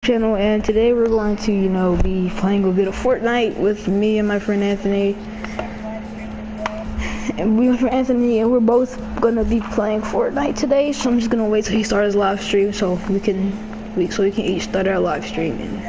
Channel, and today we're going to be playing a bit of Fortnite with me and my friend Anthony, and we're both gonna be playing Fortnite today. So I'm just gonna wait till he starts his live stream so we can each start our live stream.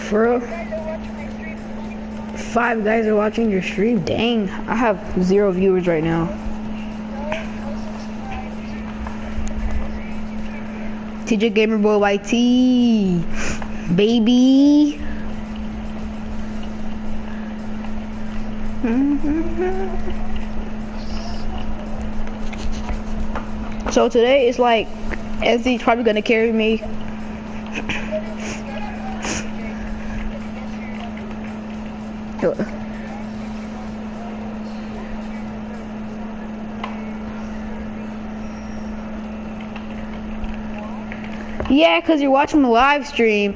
For real? 5 guys are watching your stream? Dang, I have 0 viewers right now. TJ Gamer Boy YT, baby. So today it's like Anthony's probably gonna carry me. Yeah, because you're watching the live stream.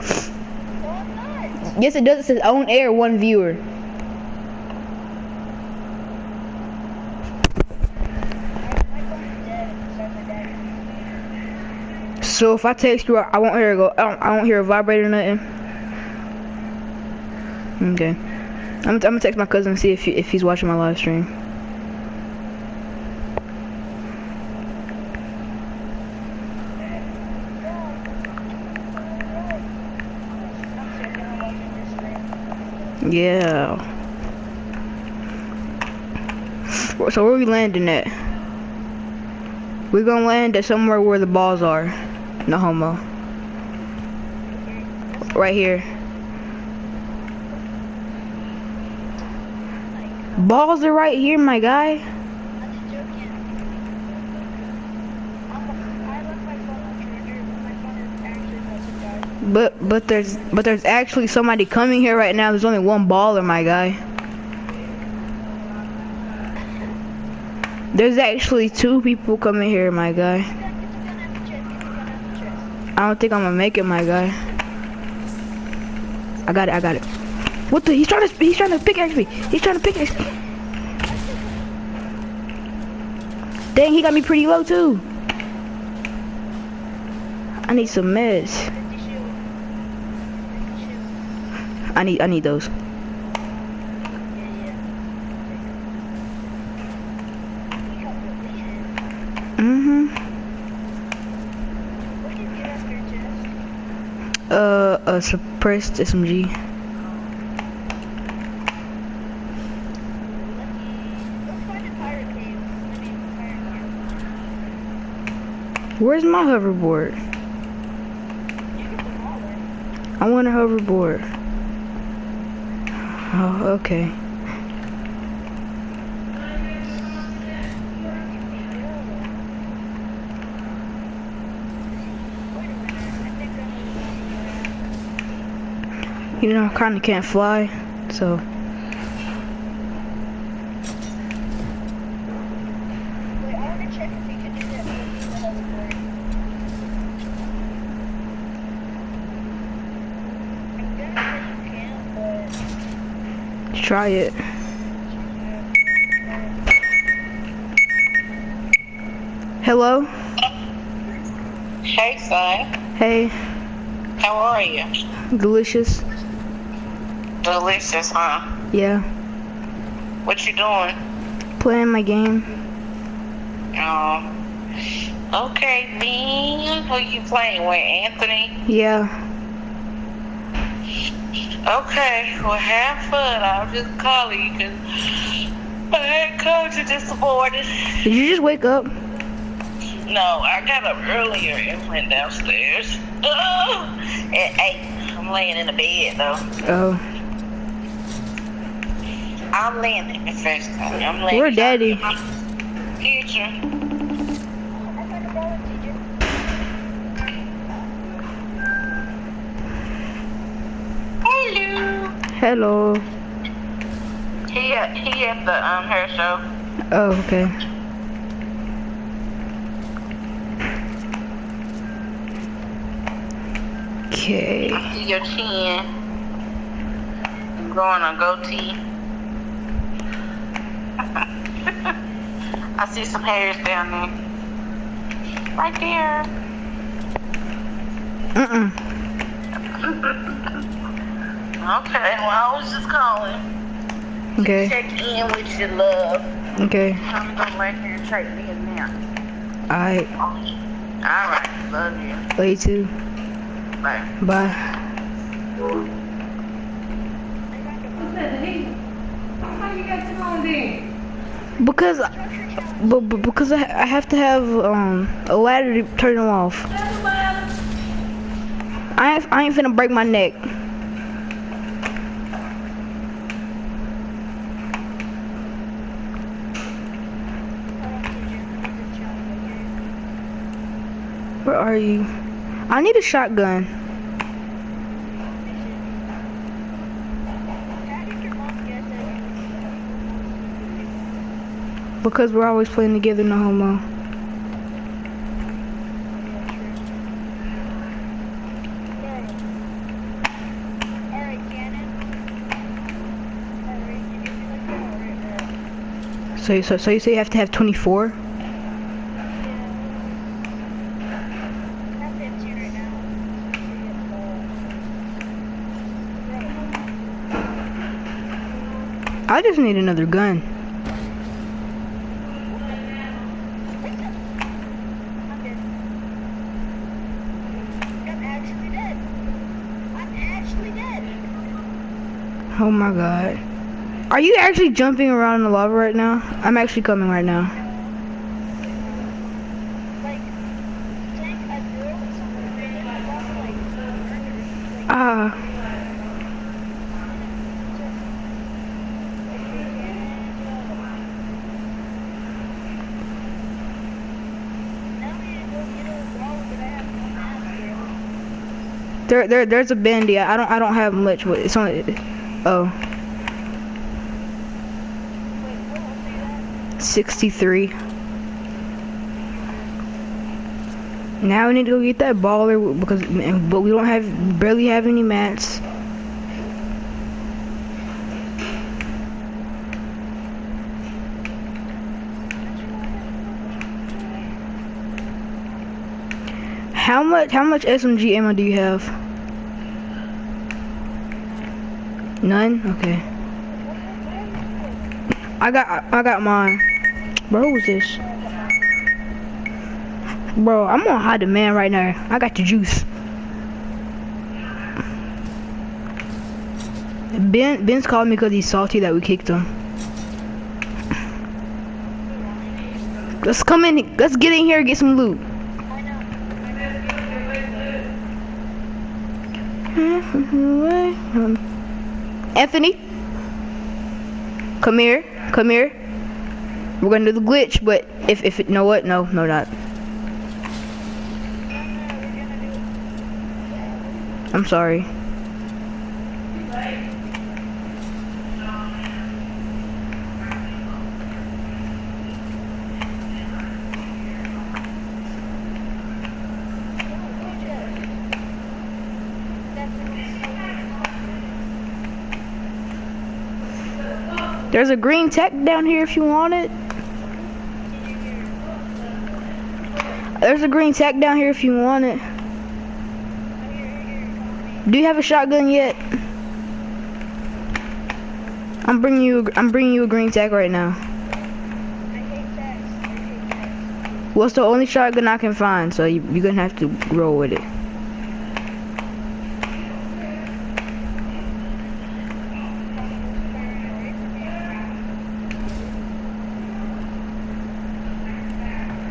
Yes, it does. It says on air, 1 viewer. So if I text you, I won't hear it go. I won't hear a vibrate or nothing. Okay. I'm gonna text my cousin and see if he's watching my live stream. Yeah. So where are we landing at? We're gonna land at somewhere where the balls are. No homo. Right here. Balls are right here, my guy. But there's actually somebody coming here right now. There's only 1 baller, my guy. There's actually 2 people coming here, my guy. I don't think I'm gonna make it, my guy. I got it. What the? He's trying to pickaxe me. He's trying to pickaxe me. Dang, he got me pretty low too. I need some meds. I need those. A suppressed SMG. Where's my hoverboard? I want a hoverboard. Oh, okay. You know, I kinda can't fly, so. Try it. Hello? Hey, son. Hey. How are you? Delicious. Delicious, huh? Yeah. What you doing? Playing my game. Okay, man. Who you playing with, Anthony? Yeah. Okay, well, have fun. I'll just call you because my head coach is disappointed. Did you just wake up? No, I got up earlier and went downstairs. At 8. I'm laying in the bed, though. Oh. I'm laying in the first time. I'm laying Where Daddy? Future. Hello. He at the hair show. Oh, okay. Okay. I see your chin. You growing a goatee. I see some hairs down there. Right there. Okay, well, I was just calling. Okay. Check in with your love. Okay. I'm gonna right here and take me a nap. Alright. Alright, love you. Love you too. Bye. Bye. Because, because I have to have a ladder to turn them off. I ain't finna break my neck. Where are you? I need a shotgun. Because we're always playing together, no homo. So you say you have to have 24? I just need another gun. Oh my god. Are you actually jumping around in the lava right now? I'm actually coming right now. Ah. There's a bendy. I don't have much, but it's only. Oh. 63. Now we need to go get that baller but we don't barely have any mats. How much SMG ammo do you have? None? Okay. I got mine. Bro, who is this? Bro, I'm on high demand right now. I got the juice. Ben's called me because he's salty that we kicked him. Let's come in. Let's get in here and get some loot. Anthony, come here. Come here. We're gonna do the glitch, but if it, know what? No, not. I'm sorry. There's a green tech down here if you want it. There's a green tech down here if you want it. Do you have a shotgun yet? I'm bringing you a green tech right now. Well, it's the only shotgun I can find, so you're gonna have to roll with it.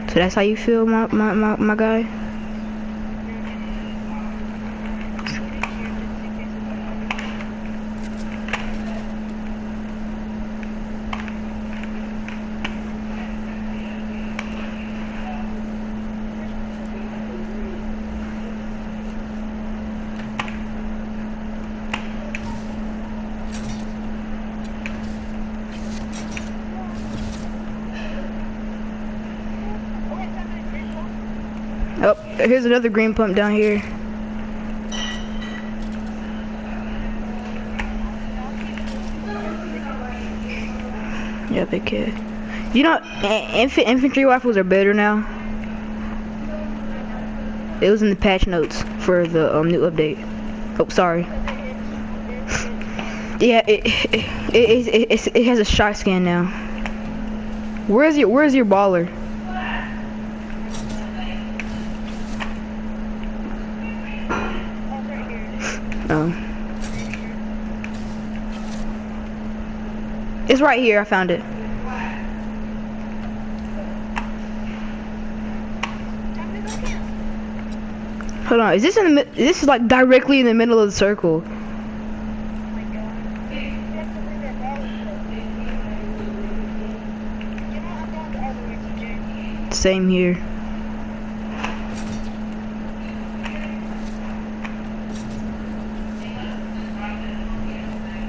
So that's how you feel, my guy? Oh, here's another green pump down here. Yeah, big kid. You know, infantry rifles are better now. It was in the patch notes for the new update. Oh, sorry. Yeah, it has a shot scan now. Where's your baller? Oh. It's right here, I found it. Hold on, is this in the this is like directly in the middle of the circle. Same here.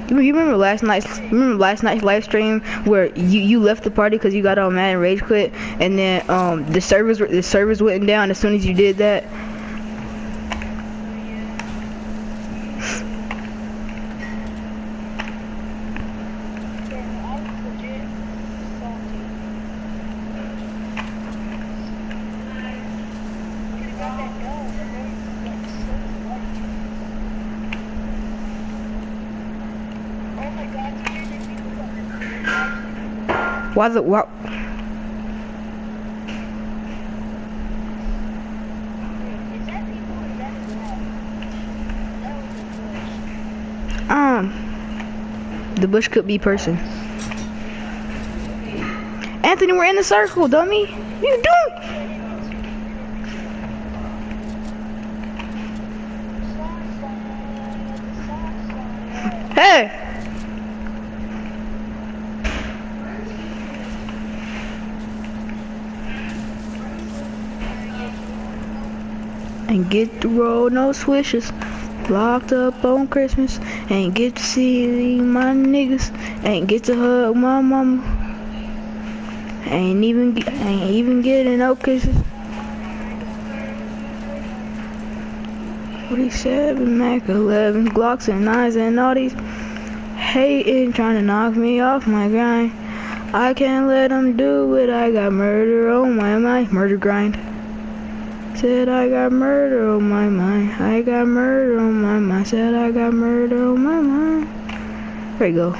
You remember last night's live stream where you left the party because you got all mad and rage quit, and then the servers went down as soon as you did that. Why? The bush could be person. Anthony, we're in the circle, dummy. You don't. Hey. Ain't get to roll no swishes. Locked up on Christmas. Ain't get to see my niggas. Ain't get to hug my mama. Ain't even getting no kisses. 47, Mac 11, Glocks and 9s and all these hating, trying to knock me off my grind. I can't let them do it. I got murder on my mind. Murder grind. Said I got murder on my mind. I got murder on my mind. Said I got murder on my mind. There you go.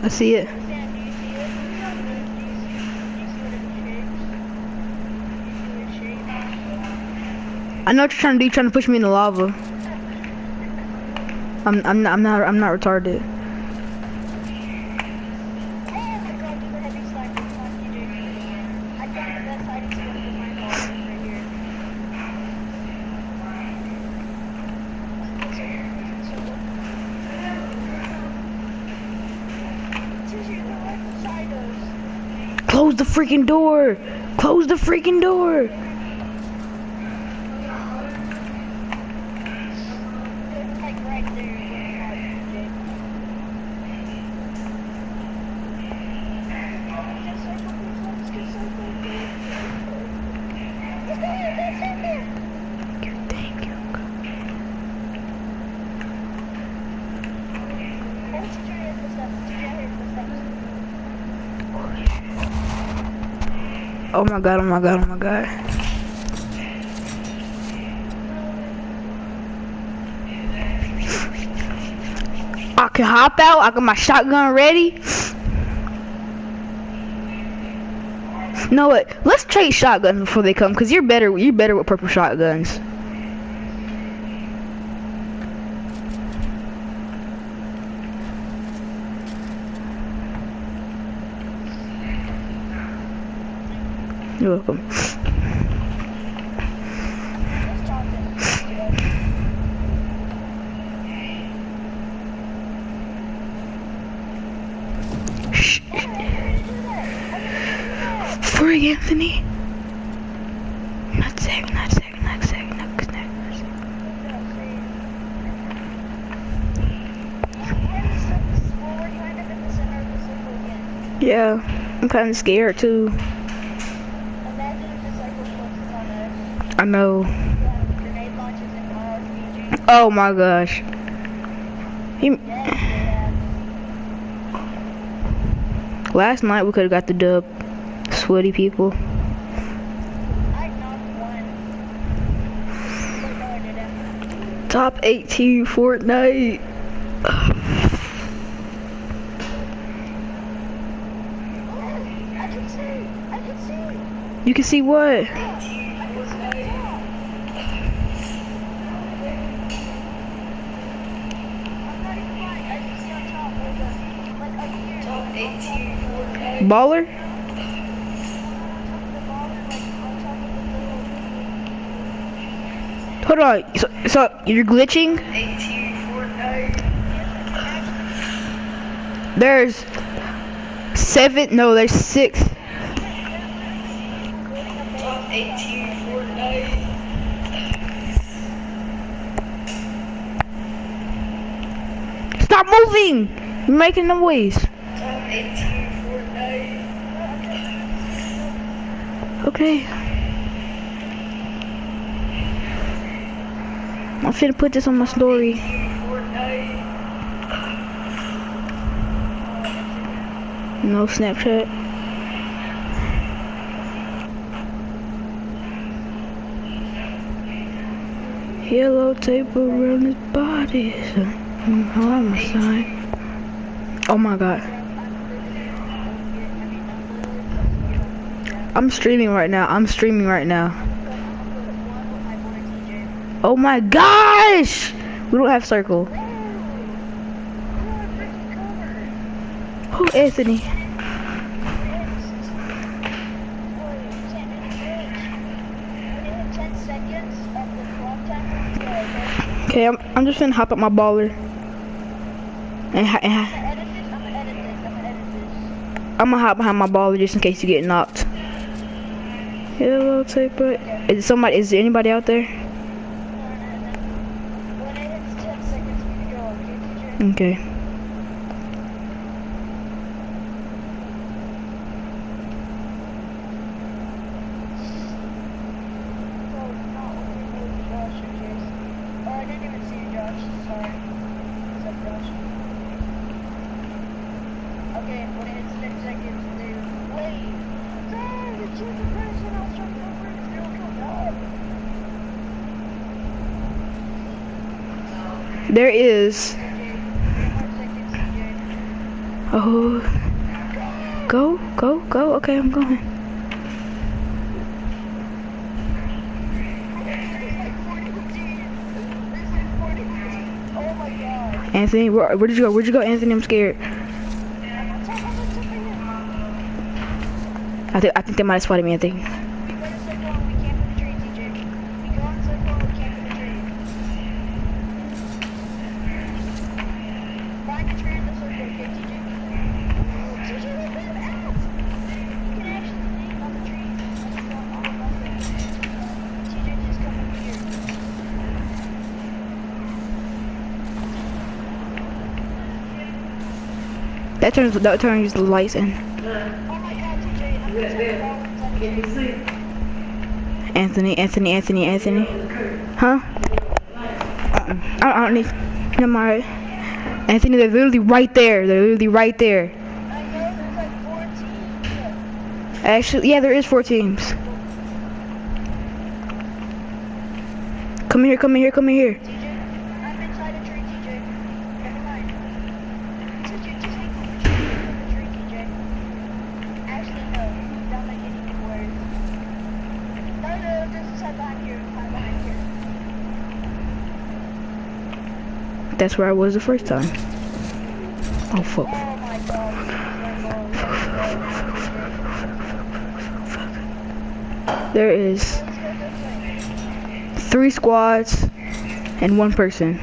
I see it. I know what you're trying to do. You're trying to push me in the lava. I'm not retarded. Close the freaking door! Close the freaking door! Oh my god, oh my god, oh my god. I can hop out, I got my shotgun ready. No, what? Let's trade shotguns before they come, cause you're better with purple shotguns. You're welcome. Frig, Anthony. Not safe. Yeah, I'm kind of scared too. I know. Oh my gosh. He, last night we could have got the dub. Sweaty people. Top 18 Fortnite. You can see what? Baller? Hold on. So you're glitching? There's 7. No, there's 6. Stop moving! You're making noise. Okay. I'm finna put this on my story. No Snapchat. Yellow tape around his body. Oh my god. I'm streaming right now. Oh my gosh! We don't have circle. Oh, Anthony. Okay, I'm just gonna hop up my baller. And I'm gonna hop behind my baller just in case you get knocked. Yellow tape. Is there anybody out there? Okay. There is. Oh. Go. Okay, I'm going. Anthony, where did you go? Where'd you go, Anthony? I'm scared. I think they might have spotted me, Anthony. That turns the lights in. Anthony. Huh? I don't need. I'm alright. Anthony, they're literally right there. Actually, yeah, there is 4 teams. Come here. That's where I was the first time. Oh fuck. There is 3 squads and 1 person.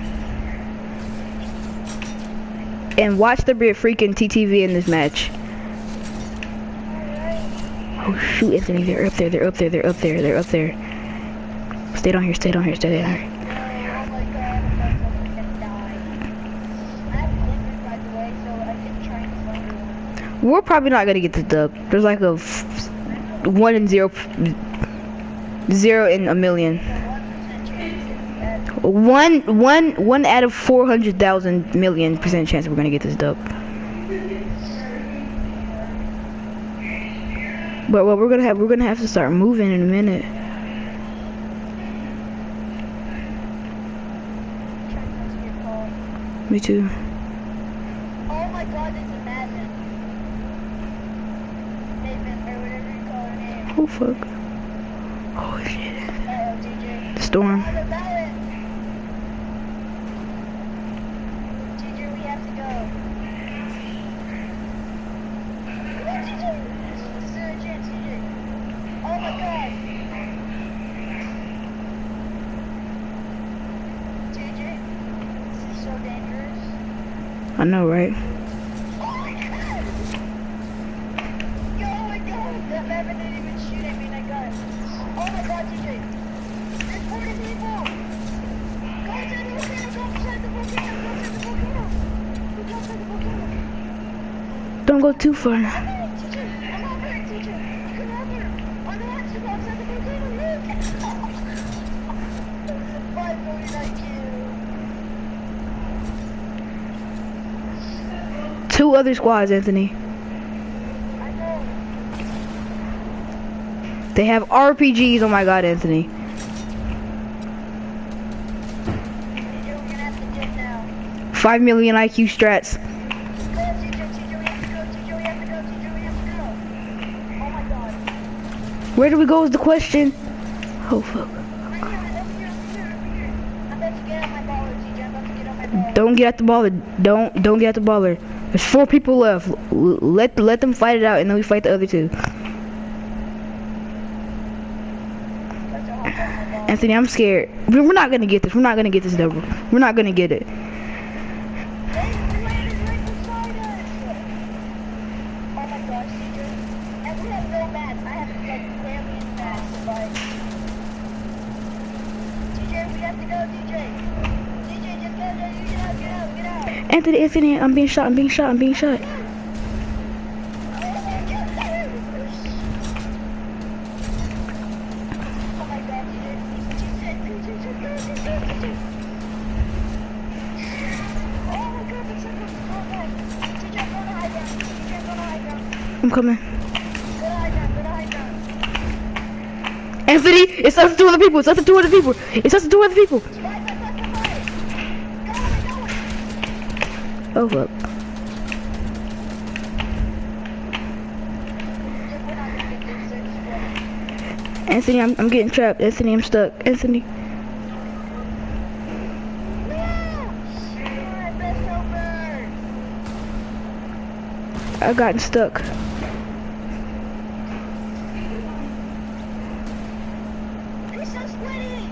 And watch there be a freaking TTV in this match. Oh shoot, Anthony, they're up there. Stay down here. We're probably not gonna get the dub. There's like a 1 in 0 in a million. One out of 400,000 million% chance we're gonna get this dub. But what we're gonna have to start moving in a minute. Me too. Oh my god, it's a madman. Maven, or whatever you call her name. Oh fuck. Oh shit. Uh-oh, TJ. The storm. Oh, the ballot. TJ, we have to go. Come on, TJ. This is a chance, TJ. Oh my god. TJ, this is so dangerous. I know, right? Oh my god! Oh my god! That Maven didn't even shoot at me and I got it. Oh my god, TJ! There's 40 people! Go inside the volcano! Go inside the volcano! Go inside the volcano! Go inside the volcano! Don't go too far. I'm over it, TJ! I'm over it, TJ! Come over! On the left, go outside the volcano! Look! 5 million IQ! 2 other squads, Anthony. I know. They have RPGs. Oh my god, Anthony. TJ, we're gonna have to dip now. 5 million IQ strats. Go, TJ, TJ, we have to go, TJ, we have to go, TJ, we have to go. Oh my god. Where do we go is the question. Oh fuck. Right here, over here. I'm about to get on my baller, TJ. I'm about to get on my baller. Don't get at the baller. Don't get at the baller. There's 4 people left. Let them fight it out, and then we fight the other 2. Let's hop on my baller. Anthony, I'm scared. We're not gonna get this. We're not gonna get this double. We're not gonna get it. Hey, we landed right beside us. Oh my gosh, TJ. And we have no mats. I have like barely any mats, but TJ, we have to go, TJ. TJ, just go, get out. Anthony, I'm being shot. Oh my god. Oh my god, TJ. Oh my god, that's so good. Oh god. TJ, go to high ground. TJ, go to high ground. I'm coming. Go to high ground. Anthony, it's us and 2 other people. It's us and 2 other people. It's us and 2 other people. Fight. Oh fuck. We're not gonna get this. Anthony, I'm getting trapped. Anthony, I'm stuck. Anthony. I got stuck. It's so sweaty.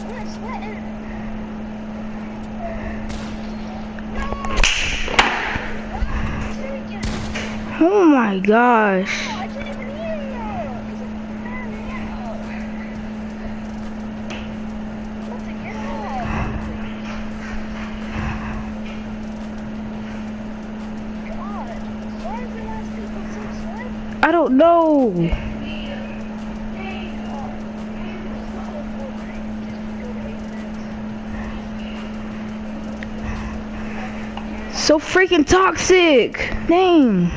We're sweating. Oh my gosh. I can't even hear you. What's it get out? God, why is the last people so sweaty? I don't know. So freaking toxic. Dang.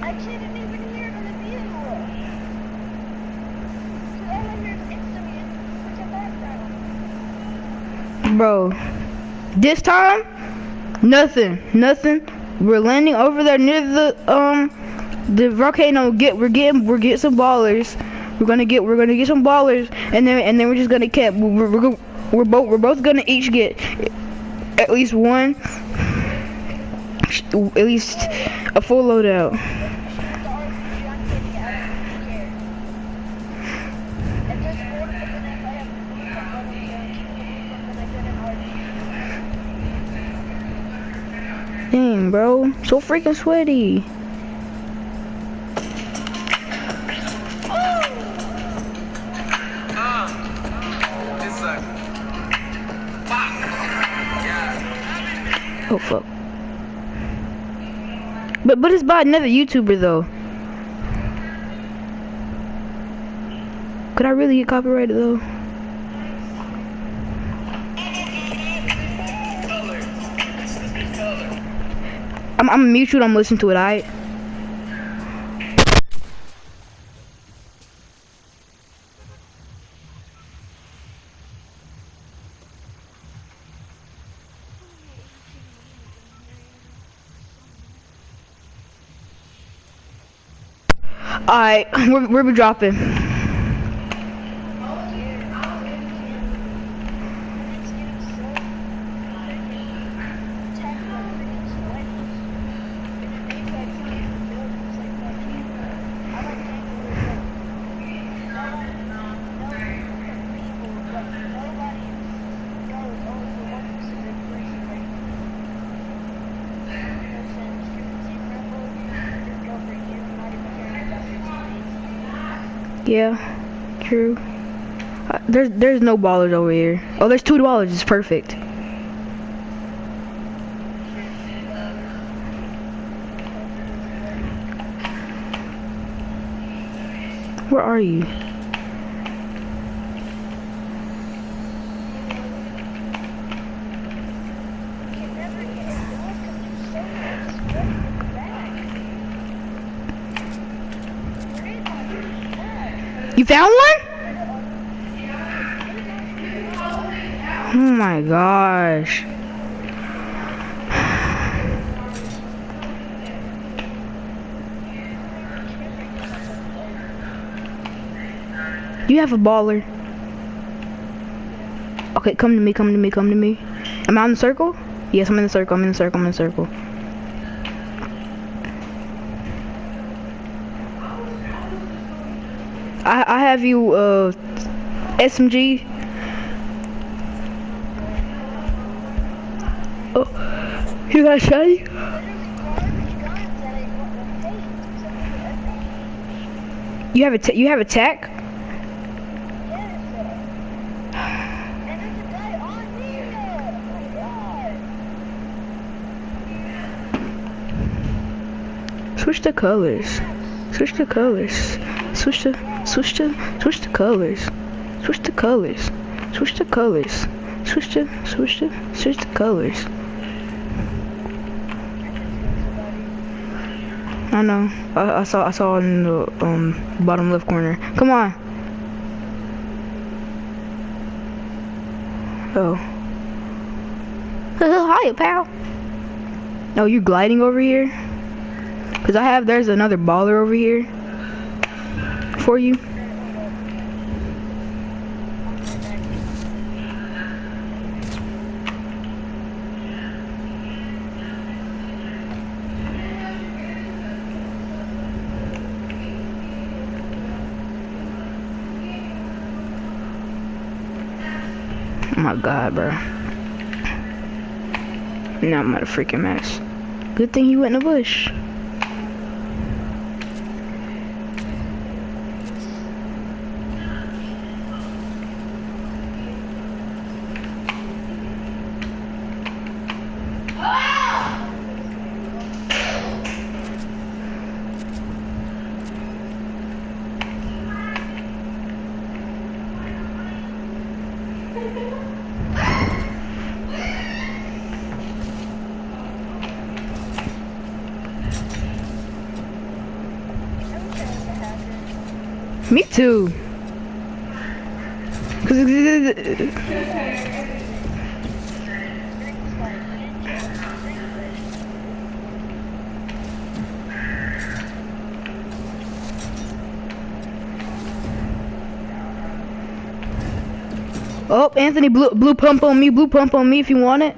I couldn't even hear the view. All I hear is instantly such a background. Bro, this time, nothing. We're landing over there near the volcano. We're getting some ballers. We're gonna get some ballers, and then we're just gonna camp. We're both gonna each get at least one, at least a full loadout. Dang, bro, so freaking sweaty. Oh fuck. But it's by another YouTuber though. Could I really get copyrighted though? I'm gonna mute you and I'm listening to it, alright? Alright, where we dropping? Yeah, true. There's no ballers over here. Oh, there's $2. It's perfect. Where are you? You found one? Oh my gosh. You have a baller. Okay, come to me, come to me, come to me. Am I in the circle? Yes, I'm in the circle, I'm in the circle, I'm in the circle. I have you, SMG. Oh, you got shiny? You have a tech? Switch the colors. Switch the colors. Switch the colors. Switch the colors. Switch the colors. Switch the colors. I know. I saw it in the bottom left corner. Come on. Oh. Hi, pal. Oh, you gliding over here? Cause there's another baller over here for you. Oh my god, bro. Now I'm at a freaking mess. Good thing you went in the bush. Me too. Oh, Anthony, blue pump on me. Blue pump on me if you want it.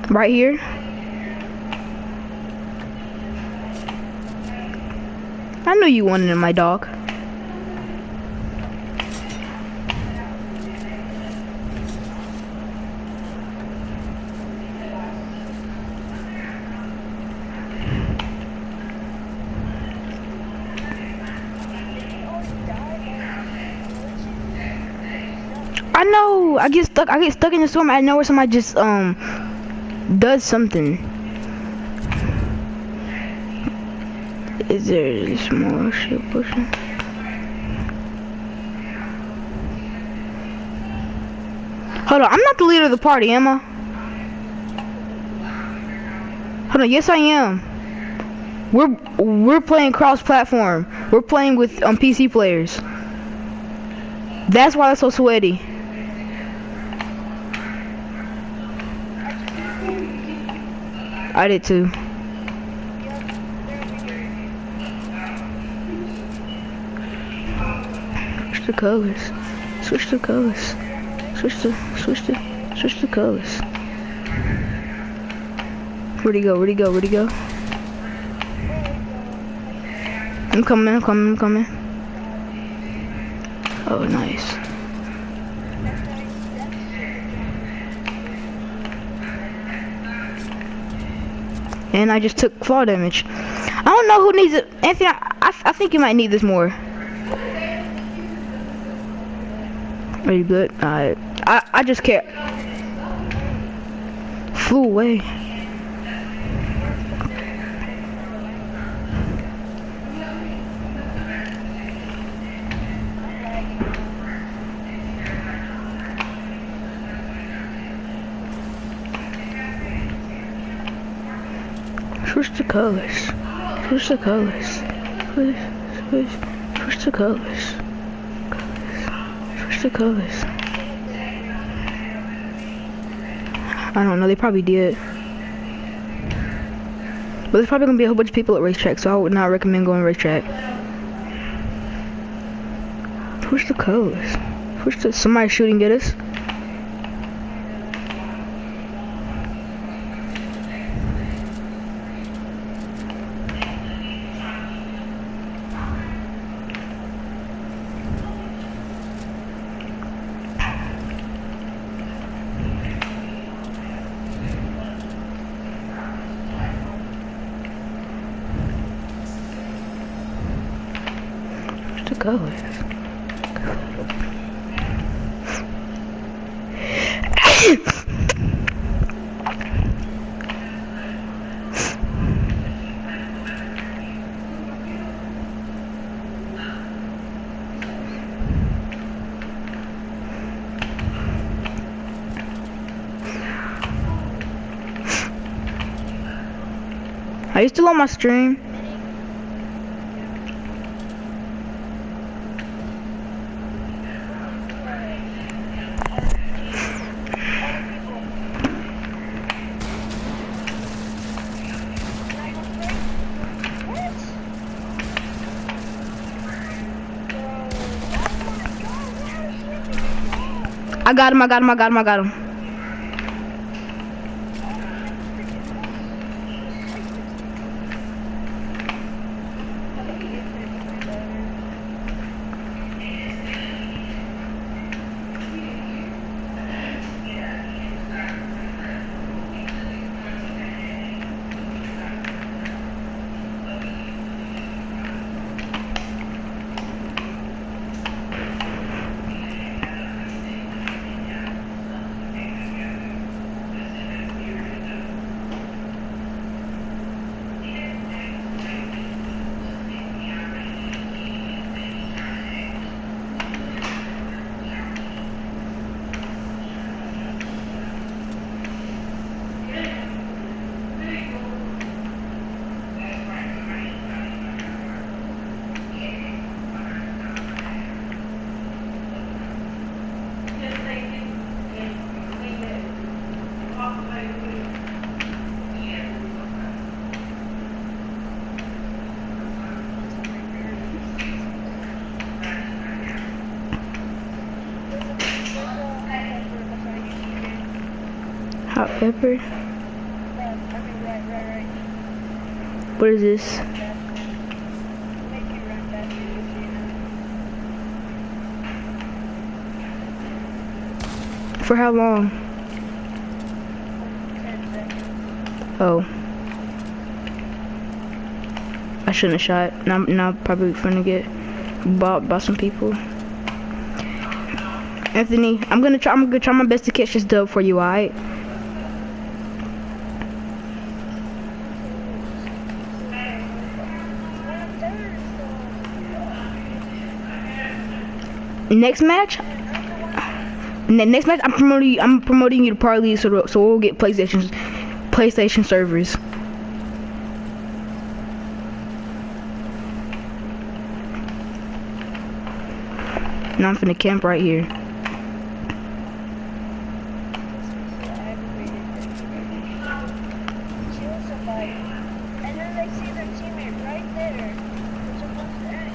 Right here. I knew you wanted it, my dog. I know. I get stuck. I get stuck in the storm. I know where somebody just does something. Is there some more shit pushing? Hold on. I'm not the leader of the party, am I? Hold on. Yes, I am. We're playing cross-platform. We're playing with PC players. That's why it's so sweaty. I did too. Switch the colors. Switch the colors. Switch the colors. Where'd he go? Where'd he go? Where'd he go? I'm coming. Oh, nice. And I just took fall damage. I don't know who needs it. Anthony, I think you might need this more. Are you good? Alright. I just can't. Flew away. Switch the colors. Switch the colors. Switch the colors. Switch the colors. I don't know, they probably did. But there's probably gonna be a whole bunch of people at racetrack, so I would not recommend going racetrack. Switch the colors. Switch the somebody shooting at us. Colors. Are you still on my stream? I got him. However, what is this? For how long? Oh. I shouldn't have shot. Now I'm probably gonna get bought by some people. Anthony, I'm gonna try my best to catch this dub for you, alright? Next match, I'm promoting you to Parley, so we'll get PlayStation servers. Now I'm finna camp right here. And then they see their teammate right there. They're supposed to end.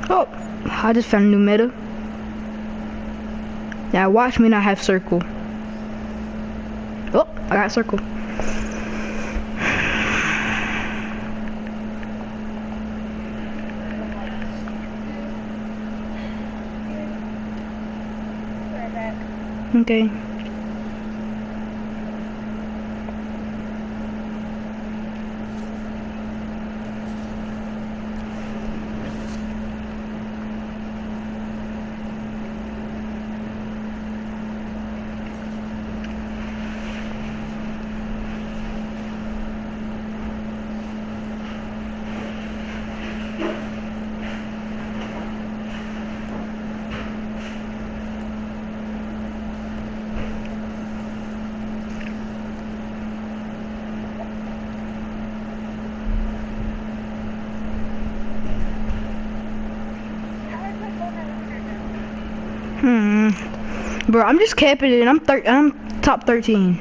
Oh, I just found a new meta. Now watch me not have circle. Oh, I got circle. Okay. Bro, I'm just capping it. I'm top 13.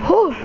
Whew.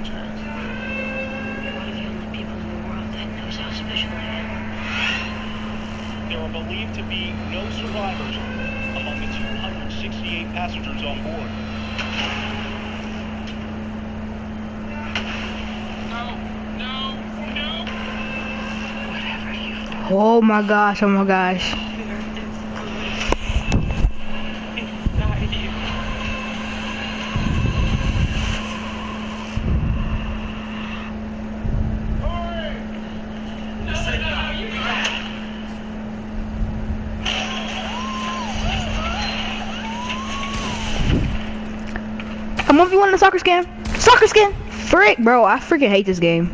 chance. One of the only people in the world that knows how special I am. There are believed to be no survivors among the 268 passengers on board. Oh my gosh, oh my gosh. I'm 1v1 in the soccer skin. Soccer skin! Frick, bro, I freaking hate this game.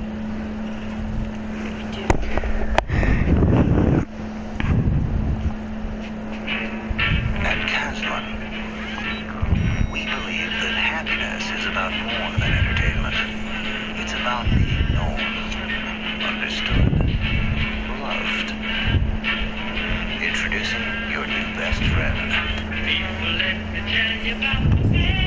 We believe that happiness is about more than entertainment. It's about being known, understood, loved. Introducing your new best friend. People, let me tell you about the best.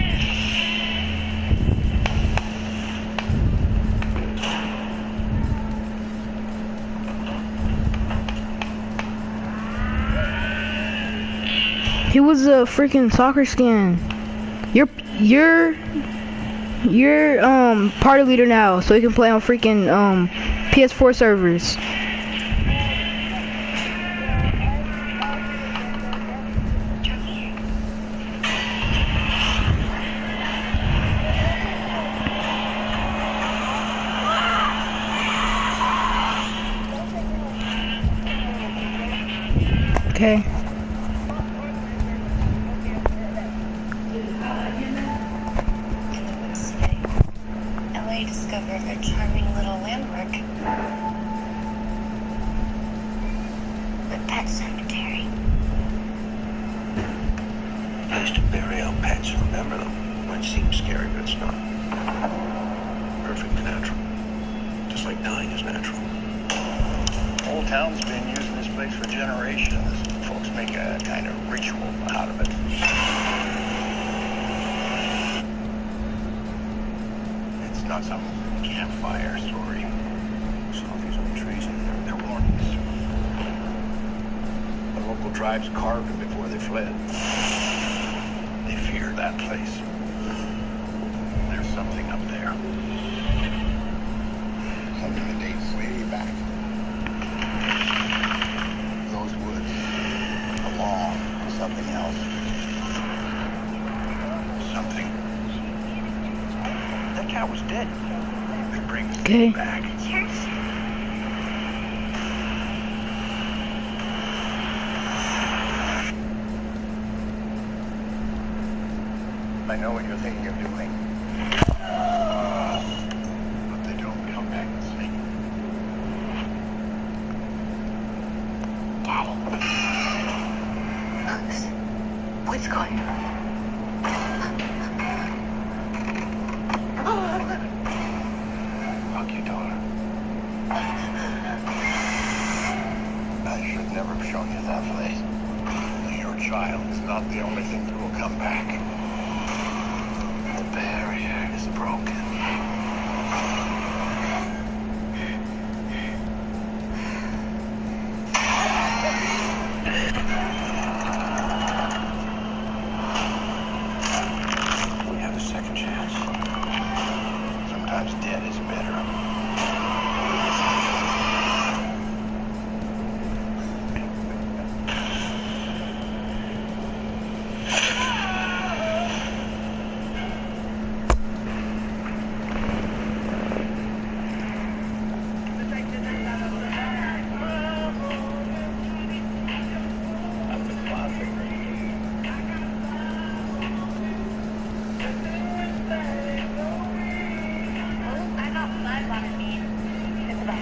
He was a freaking soccer skin. You're party leader now, so you can play on freaking PS4 servers. Okay. LA discovered a charming little landmark. The pet cemetery. Place to bury our pets, remember them. Might seem scary, but it's not. Perfectly natural. Just like dying is natural. Whole town's been using this place for generations. Folks make a kind of ritual out of it. It's not some campfire story. Saw these old trees in there. They're warnings. The local tribes carved them before they fled. They fear that place. There's something up there. Something that dates way back. Those woods belong to something else. Something. That cow was dead. They bring the Okay. back. I know what you're thinking of doing. But they don't come back the same. What's going on? Fuck you, daughter. I should never have shown you that place. Your child is not the only thing that will come back. The barrier is broken. We have a second chance. Sometimes dead is better.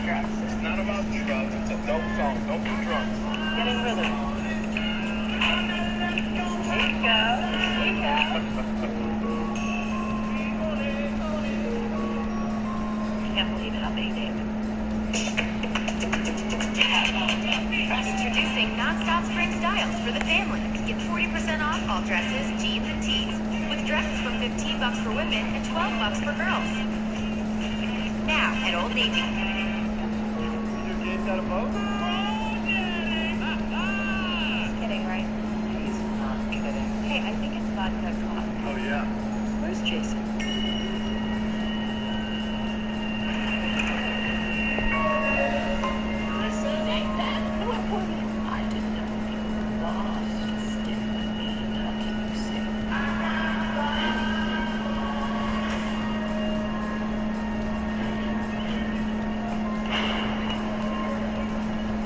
It's not about drugs, it's a dope song. Don't do drugs. Get in rhythm. There you go. There you go. Can't believe how big they are. Introducing non-stop spring styles for the family. Get 40% off all dresses, jeans, and tees, with dresses from $15 for women and $12 for girls. at Old Navy. Your game got a vote? Just kidding, right? He's not kidding. Hey, I think it's vodka coffee. Oh, yeah. Where's Jason?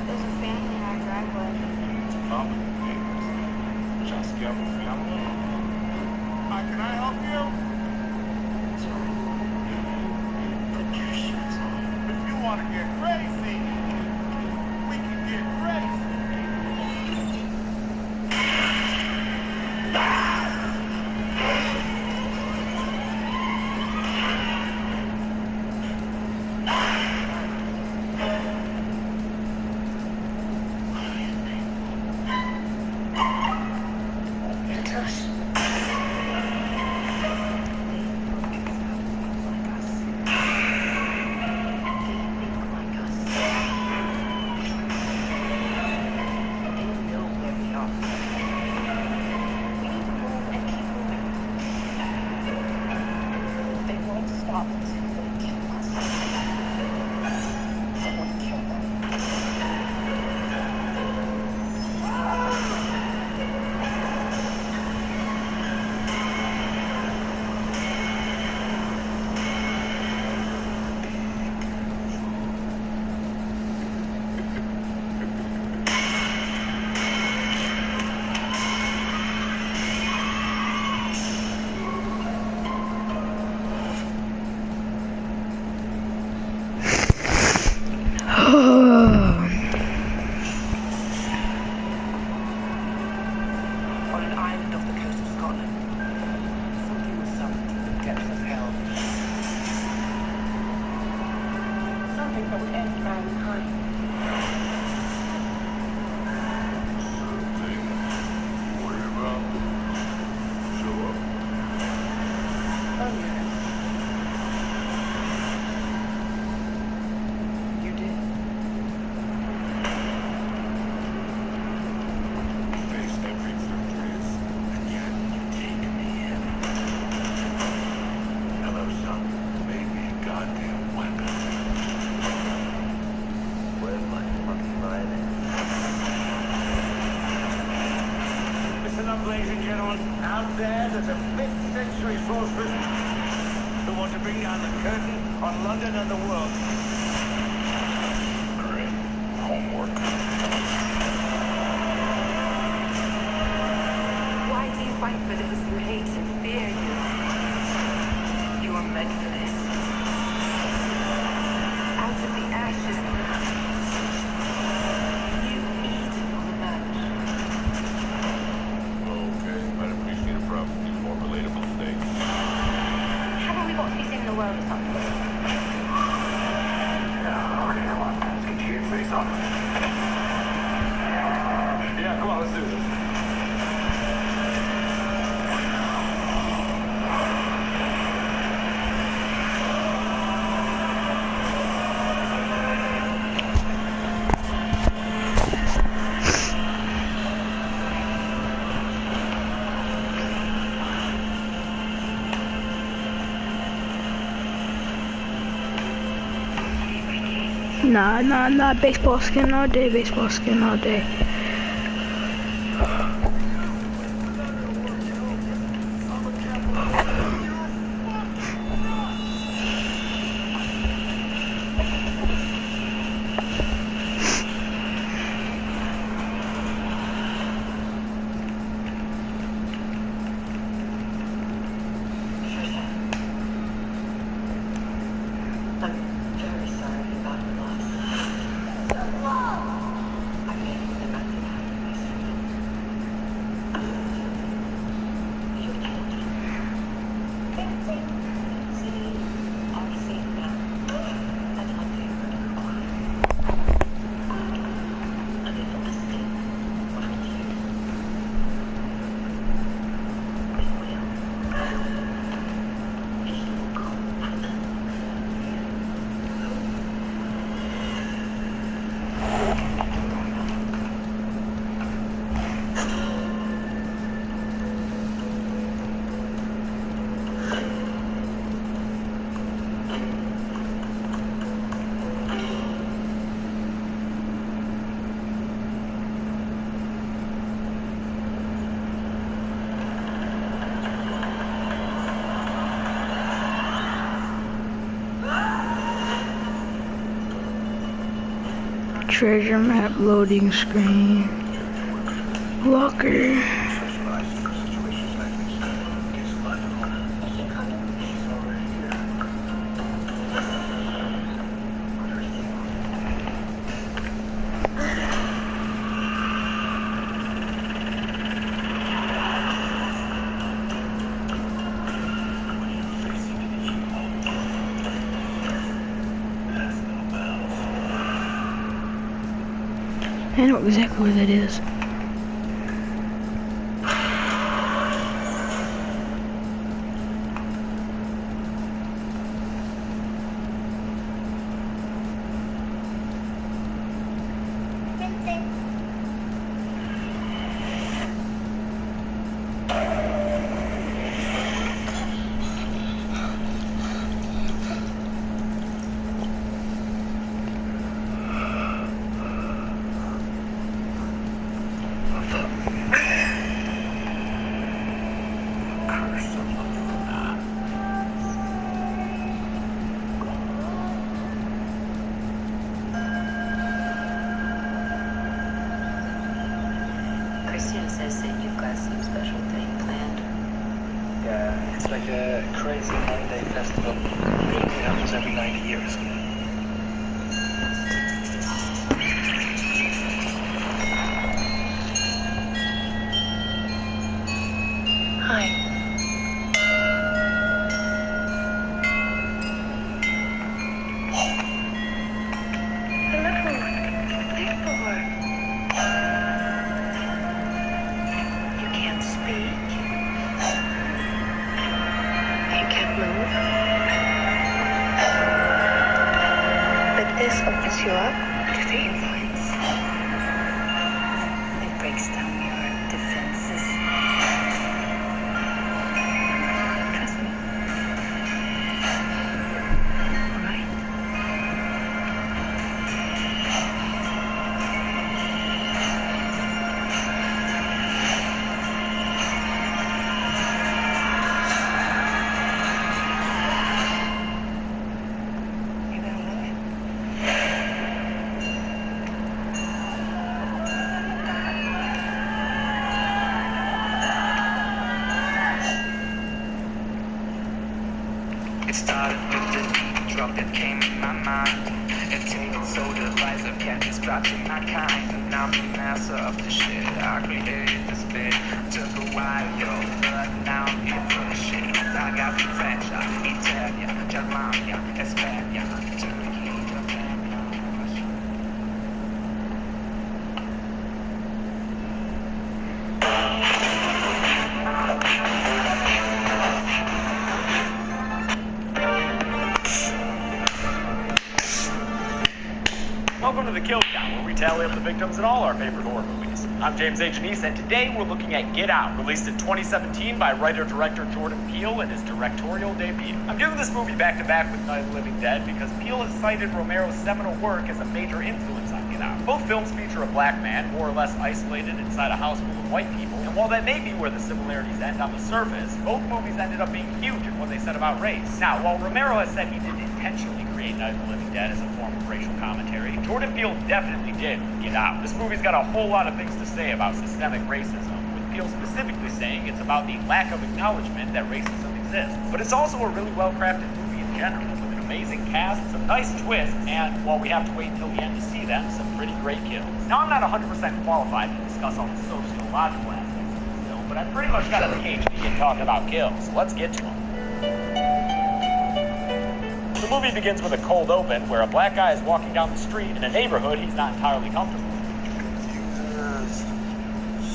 There's a family in our driveway. Just get family. Hi, can I help you? Put your shoes on. If you want to get crazy, we can get crazy. It's us. On an island off the coast of Scotland, something was sunk to the depths of hell. Something that would end mankind. Worry about show up. Oh, yes. You did. Face everything, Chris, and yet you take me in. Hello, son. Made me a goddamn weapon. Where's my fucking violin? Listen up, ladies and gentlemen. Out there's a 5th century sorceress who wants to bring down the curtain on London and the world. Great. Homework. Why do you fight for those who hate and fear you? You are meant for this. Out of the ashes, you eat on the match. Okay, I'd appreciate a probably more relatable state. Haven't we got to be saving the world or something? Yeah, okay, come on. Let's get your face off. Yeah, come on, let's do this. Nah, baseball skin all day, baseball skin all day. I'm very sorry about your loss. I made them at the happiness. Treasure map loading screen. Locker. I know exactly where that is. Christian says that you've got some special thing planned. Yeah, it's like a crazy 9-day festival. It only happens every 90 years. Hi. You can't speak. You can't move. But this opens you up to the influence. It breaks down your defenses. Trust me. All right? You're gonna love it. It started with the deep drop that came in my mind. It taken so divisive, can't just drop to my kind. And I'm the master of the shit. I created this bit. Took a while, yo, but now I'm here for the shit. I got Francia, Italia, Germania, España, Turkey, Japan. Welcome to the Kill Count, where we tally up the victims in all our favorite horror movies. I'm James H. Neese, and today we're looking at Get Out, released in 2017 by writer-director Jordan Peele in his directorial debut. I'm giving this movie back-to-back with Night of the Living Dead because Peele has cited Romero's seminal work as a major influence on Get Out. Both films feature a black man, more or less isolated inside a house full of white people, and while that may be where the similarities end on the surface, both movies ended up being huge in what they said about race. Now, while Romero has said he didn't intentionally create Night of the Living Dead as a form of racial commentary, Jordan Peele definitely did with Get Out. This movie's got a whole lot of things to say about systemic racism, with Peele specifically saying it's about the lack of acknowledgement that racism exists. But it's also a really well-crafted movie in general, with an amazing cast, some nice twists, and while we have to wait until the end to see them, some pretty great kills. Now, I'm not 100% qualified to discuss all the sociological aspects of this film, but I've pretty much got a PhD in talking about kills, so let's get to them. The movie begins with a cold open where a black guy is walking down the street in a neighborhood he's not entirely comfortable with.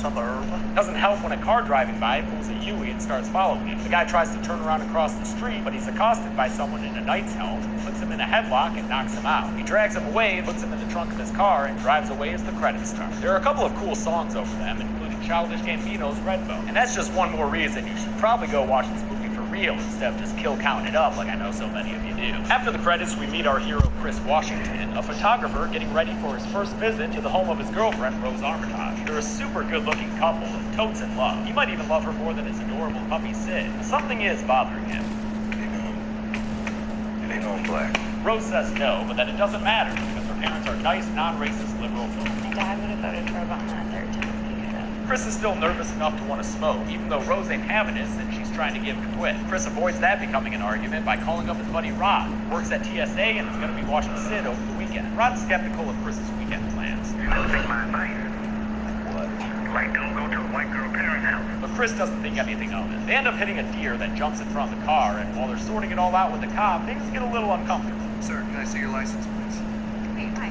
Suburb. Doesn't help when a car driving by pulls a Yui and starts following him. The guy tries to turn around and cross the street, but he's accosted by someone in a knight's helm, puts him in a headlock and knocks him out. He drags him away, puts him in the trunk of his car, and drives away as the credits start. There are a couple of cool songs over them, including Childish Gambino's Redbone. And that's just one more reason you should probably go watch this movie for real instead of just kill counting it up like I know so many of you do. After the credits, we meet our hero Chris Washington, a photographer getting ready for his first visit to the home of his girlfriend Rose Armitage. They're a super good-looking couple and totes in love. He might even love her more than his adorable puppy Sid. Something is bothering him. They know I'm black. Rose says no, but that it doesn't matter because her parents are nice, non-racist, liberal folk. My dad would have voted for Obama a third time if he could have. Chris is still nervous enough to want to smoke, even though Rose ain't having it since she's trying to give him a quit. Chris avoids that becoming an argument by calling up his buddy Rod, who works at TSA and is going to be watching Sid over the weekend. Rod's skeptical of Chris's weekend plans. You don't think my advice? What? Like, don't go to a white girl parent house. But Chris doesn't think anything of it. They end up hitting a deer that jumps in front of the car, and while they're sorting it all out with the cop, things get a little uncomfortable. Sir, can I see your license, please? Wait, why?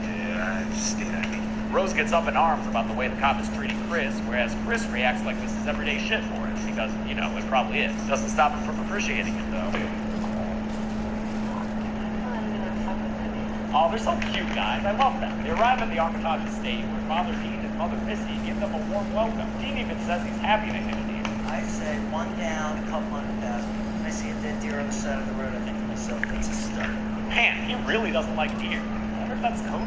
Yeah, I state ID. Rose gets up in arms about the way the cop is treating Chris, whereas Chris reacts like this is everyday shit for him, because, you know, it probably is. Doesn't stop him from appreciating it, though. Oh, they're so cute, guys. I love them. They arrive at the Armitage estate, where Father Dean and Mother Missy give them a warm welcome. Dean even says he's happy to have Dean. I say one down, a couple $100,000. I see a dead deer on the side of the road, I think to myself, that's a start. Man, he really doesn't like deer. I wonder if that's code.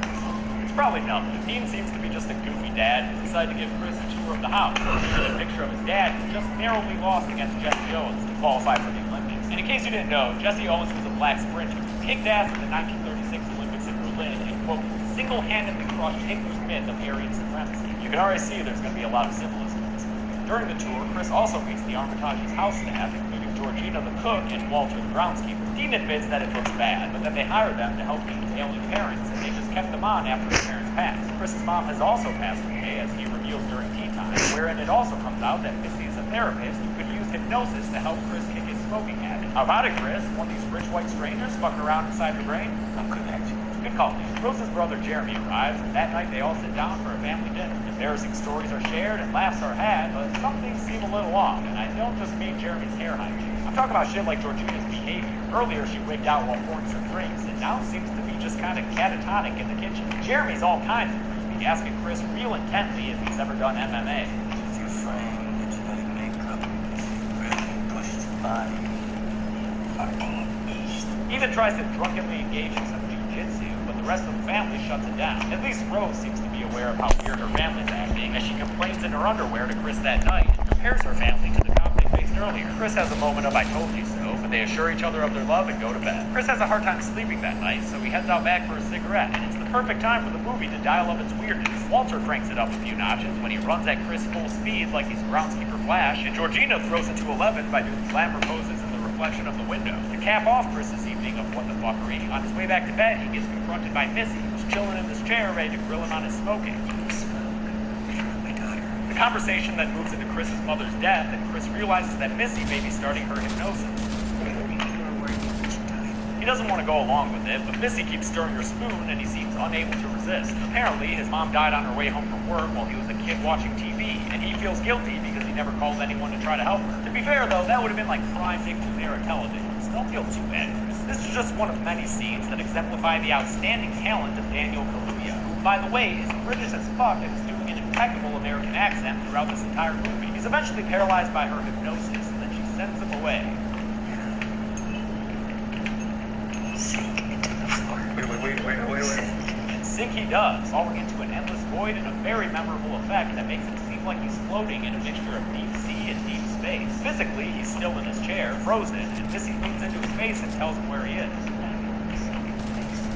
It's probably nothing. Dean seems to be just a goofy dad who decided to give Chris a tour of the house. Here's a picture of his dad who just narrowly lost against Jesse Owens to qualify for the Olympics. And in case you didn't know, Jesse Owens was a black sprinter who kicked ass in the 1936 Olympics in Berlin and, quote, single-handedly crushed Hitler's myth of Aryan supremacy. You can already see there's going to be a lot of symbolism in this movie. During the tour, Chris also meets the Armitage's house staff, including Georgina the cook and Walter the groundskeeper. Dean admits that it looks bad, but that they hired them to help Dean's ailing parents, and they just kept them on after his parents passed. Chris's mom has also passed away, as he reveals during tea time, wherein it also comes out that Missy is a therapist who could use hypnosis to help Chris kick his smoking habit. How about it, Chris? One of these rich white strangers fucking around inside your brain? I'm connected. Good call, Dean. Rose's brother Jeremy arrives, and that night they all sit down for a family dinner. Embarrassing stories are shared and laughs are had, but some things seem a little off, and I don't just mean Jeremy's hair hygiene. I'm talking about shit like Georgina's behavior. Earlier she wigged out while pouring some drinks, and now seems to be just kind of catatonic in the kitchen. Jeremy's all kinds of creepy, asking Chris real intently if he's ever done MMA. If you're framed in genetic makeup, really pushed body, are going east. Even tries to drunkenly engage in some jiu-jitsu, but the rest of the family shuts it down. At least Rose seems to be aware of how weird her family's acting, as she complains in her underwear to Chris that night and compares her family to the cop they faced earlier. Chris has a moment of I told you so, but they assure each other of their love and go to bed. Chris has a hard time sleeping that night, so he heads out back for a cigarette, and it's the perfect time for the movie to dial up its weirdness. Walter cranks it up a few notches when he runs at Chris full speed like he's groundskeeper Flash, and Georgina throws it to 11 by doing glamour poses in the reflection of the window. To cap off Chris's evening of what the fuckery, on his way back to bed, he gets confronted by Missy, who's chilling in this chair ready to grill him on his smoking. The conversation then moves into Chris's mother's death, and Chris realizes that Missy may be starting her hypnosis. He doesn't want to go along with it, but Missy keeps stirring her spoon, and he seems unable to resist. Apparently, his mom died on her way home from work while he was a kid watching TV, and he feels guilty because he never called anyone to try to help her. To be fair, though, that would have been like prime Nick era television. So don't feel too bad, Chris. This is just one of many scenes that exemplify the outstanding talent of Daniel Kaluuya, who, by the way, is British as fuck and is doing an impeccable American accent throughout this entire movie. He's eventually paralyzed by her hypnosis, and then she sends him away. Wait. Sink he does, falling into an endless void in a very memorable effect that makes him seem like he's floating in a mixture of deep sea and deep space. Physically, he's still in his chair, frozen, and Missy moves into his face and tells him where he is.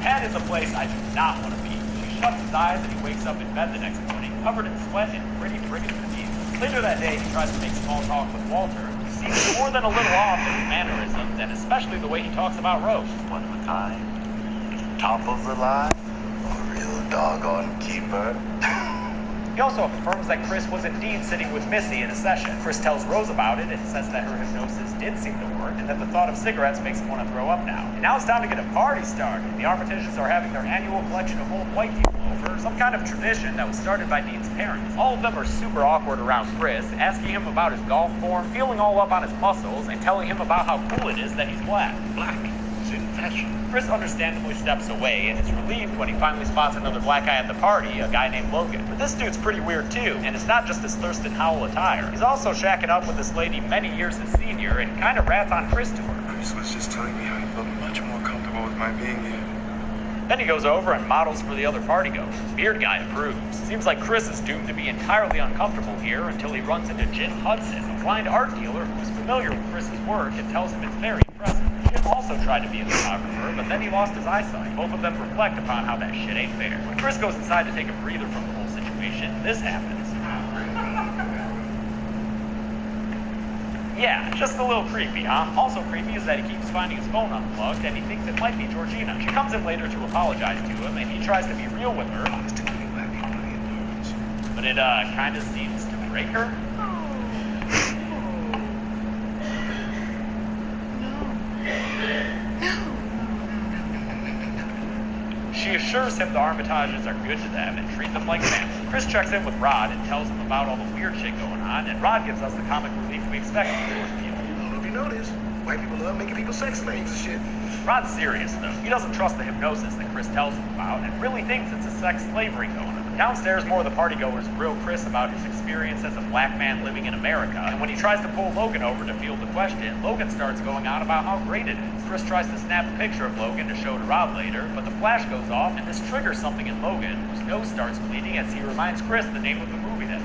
Pat is a place I do not want to be. She shuts his eyes and he wakes up in bed the next morning, covered in sweat and pretty friggin' confused. Later that day, he tries to make small talk with Walter, who seems more than a little off in his mannerisms, and especially the way he talks about Rose. One of a kind, top of the line, a real doggone keeper. He also confirms that Chris was indeed sitting with Missy in a session. Chris tells Rose about it and says that her hypnosis did seem to work, and that the thought of cigarettes makes him want to throw up now. And now it's time to get a party started. The Armitages are having their annual collection of old white people over, some kind of tradition that was started by Dean's parents. All of them are super awkward around Chris, asking him about his golf form, feeling all up on his muscles, and telling him about how cool it is that he's black. Black is in fashion. Chris understandably steps away and is relieved when he finally spots another black guy at the party, a guy named Logan. But this dude's pretty weird too, and it's not just his Thurston Howell attire. He's also shacking up with this lady many years his senior and kind of rats on Chris to her. Chris was just telling me how he felt much more comfortable with my being here. Then he goes over and models for the other partygoers. Beard guy approves. Seems like Chris is doomed to be entirely uncomfortable here until he runs into Jim Hudson, a blind art dealer who is familiar with Chris's work and tells him it's very impressive. Logan also tried to be a photographer, but then he lost his eyesight. Both of them reflect upon how that shit ain't fair. When Chris goes inside to take a breather from the whole situation, this happens. Yeah, just a little creepy, huh? Also creepy is that he keeps finding his phone unplugged, and he thinks it might be Georgina. She comes in later to apologize to him, and he tries to be real with her. But it, kinda seems to break her. She assures him the Armitages are good to them and treat them like family. Chris checks in with Rod and tells him about all the weird shit going on, and Rod gives us the comic relief we expect from Jordan Peele. I don't know if you know this. White people love making people sex slaves and shit. Rod's serious, though. He doesn't trust the hypnosis that Chris tells him about and really thinks it's a sex slavery going on. Downstairs, more of the partygoers grill Chris about his experience as a black man living in America, and when he tries to pull Logan over to field the question, Logan starts going on about how great it is. Chris tries to snap a picture of Logan to show to Rod later, but the flash goes off and this triggers something in Logan, whose nose starts bleeding as he reminds Chris the name of the movie that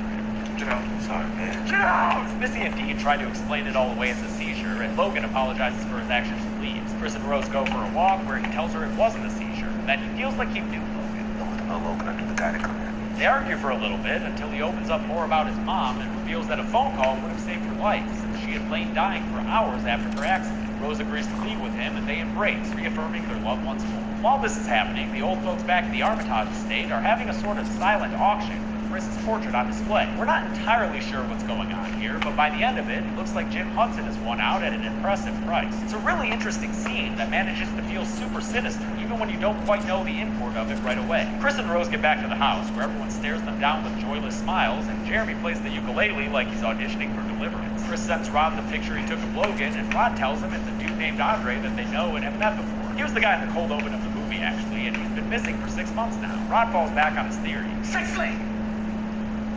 Sorry, man. Jones! Missy and Dean try to explain it all away as a seizure, and Logan apologizes for his actions and leaves. Chris and Rose go for a walk where he tells her it wasn't a seizure, and that he feels like he knew Logan. Logan, I knew the guy to come in. They argue for a little bit until he opens up more about his mom and reveals that a phone call would have saved her life since she had lain dying for hours after her accident. Rose agrees to leave with him and they embrace, reaffirming their love once more. While this is happening, the old folks back at the Armitage estate are having a sort of silent auction with Chris's portrait on display. We're not entirely sure what's going on here, but by the end of it, it looks like Jim Hudson has won out at an impressive price. It's a really interesting scene that manages to feel super sinister, even when you don't quite know the import of it right away. Chris and Rose get back to the house, where everyone stares them down with joyless smiles, and Jeremy plays the ukulele like he's auditioning for Deliverance. Chris sends Rod the picture he took of Logan, and Rod tells him it's a dude named Andre that they know and have met before. He was the guy in the cold open of the movie, actually, and he's been missing for 6 months now. Rod falls back on his theory. Sex slave!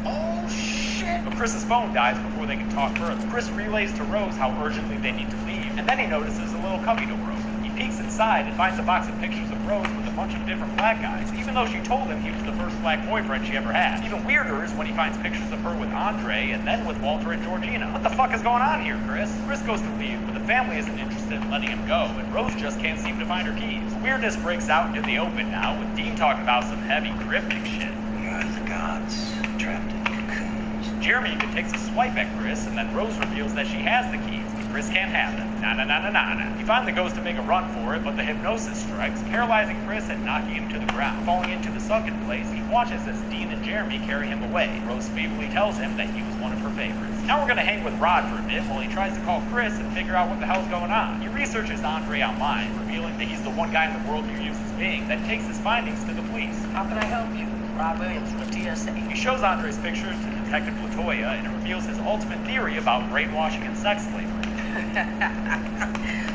Oh, shit! But Chris's phone dies before they can talk further. Chris relays to Rose how urgently they need to leave, and then he notices a little cubby door open. He peeks inside and finds a box of pictures of Rose with a bunch of different black guys, even though she told him he was the first black boyfriend she ever had. Even weirder is when he finds pictures of her with Andre and then with Walter and Georgina. What the fuck is going on here, Chris? Chris goes to leave, but the family isn't interested in letting him go, and Rose just can't seem to find her keys. Weirdness breaks out into the open now, with Dean talking about some heavy, cryptic shit. We are the gods, trapped in cocoons. Jeremy even takes a swipe at Chris, and then Rose reveals that she has the keys, but Chris can't have them. Na-na-na-na-na-na. He finally goes to make a run for it, but the hypnosis strikes, paralyzing Chris and knocking him to the ground. Falling into the sunken place, he watches as Dean and Jeremy carry him away. Rose feebly tells him that he was one of her favorites. Now we're gonna hang with Rod for a bit while he tries to call Chris and figure out what the hell's going on. He researches Andre online, revealing that he's the one guy in the world who uses Bing, that takes his findings to the police. How can I help you? Rod Williams from TSA. He shows Andre's pictures to Detective Latoya, and it reveals his ultimate theory about brainwashing and sex slavery.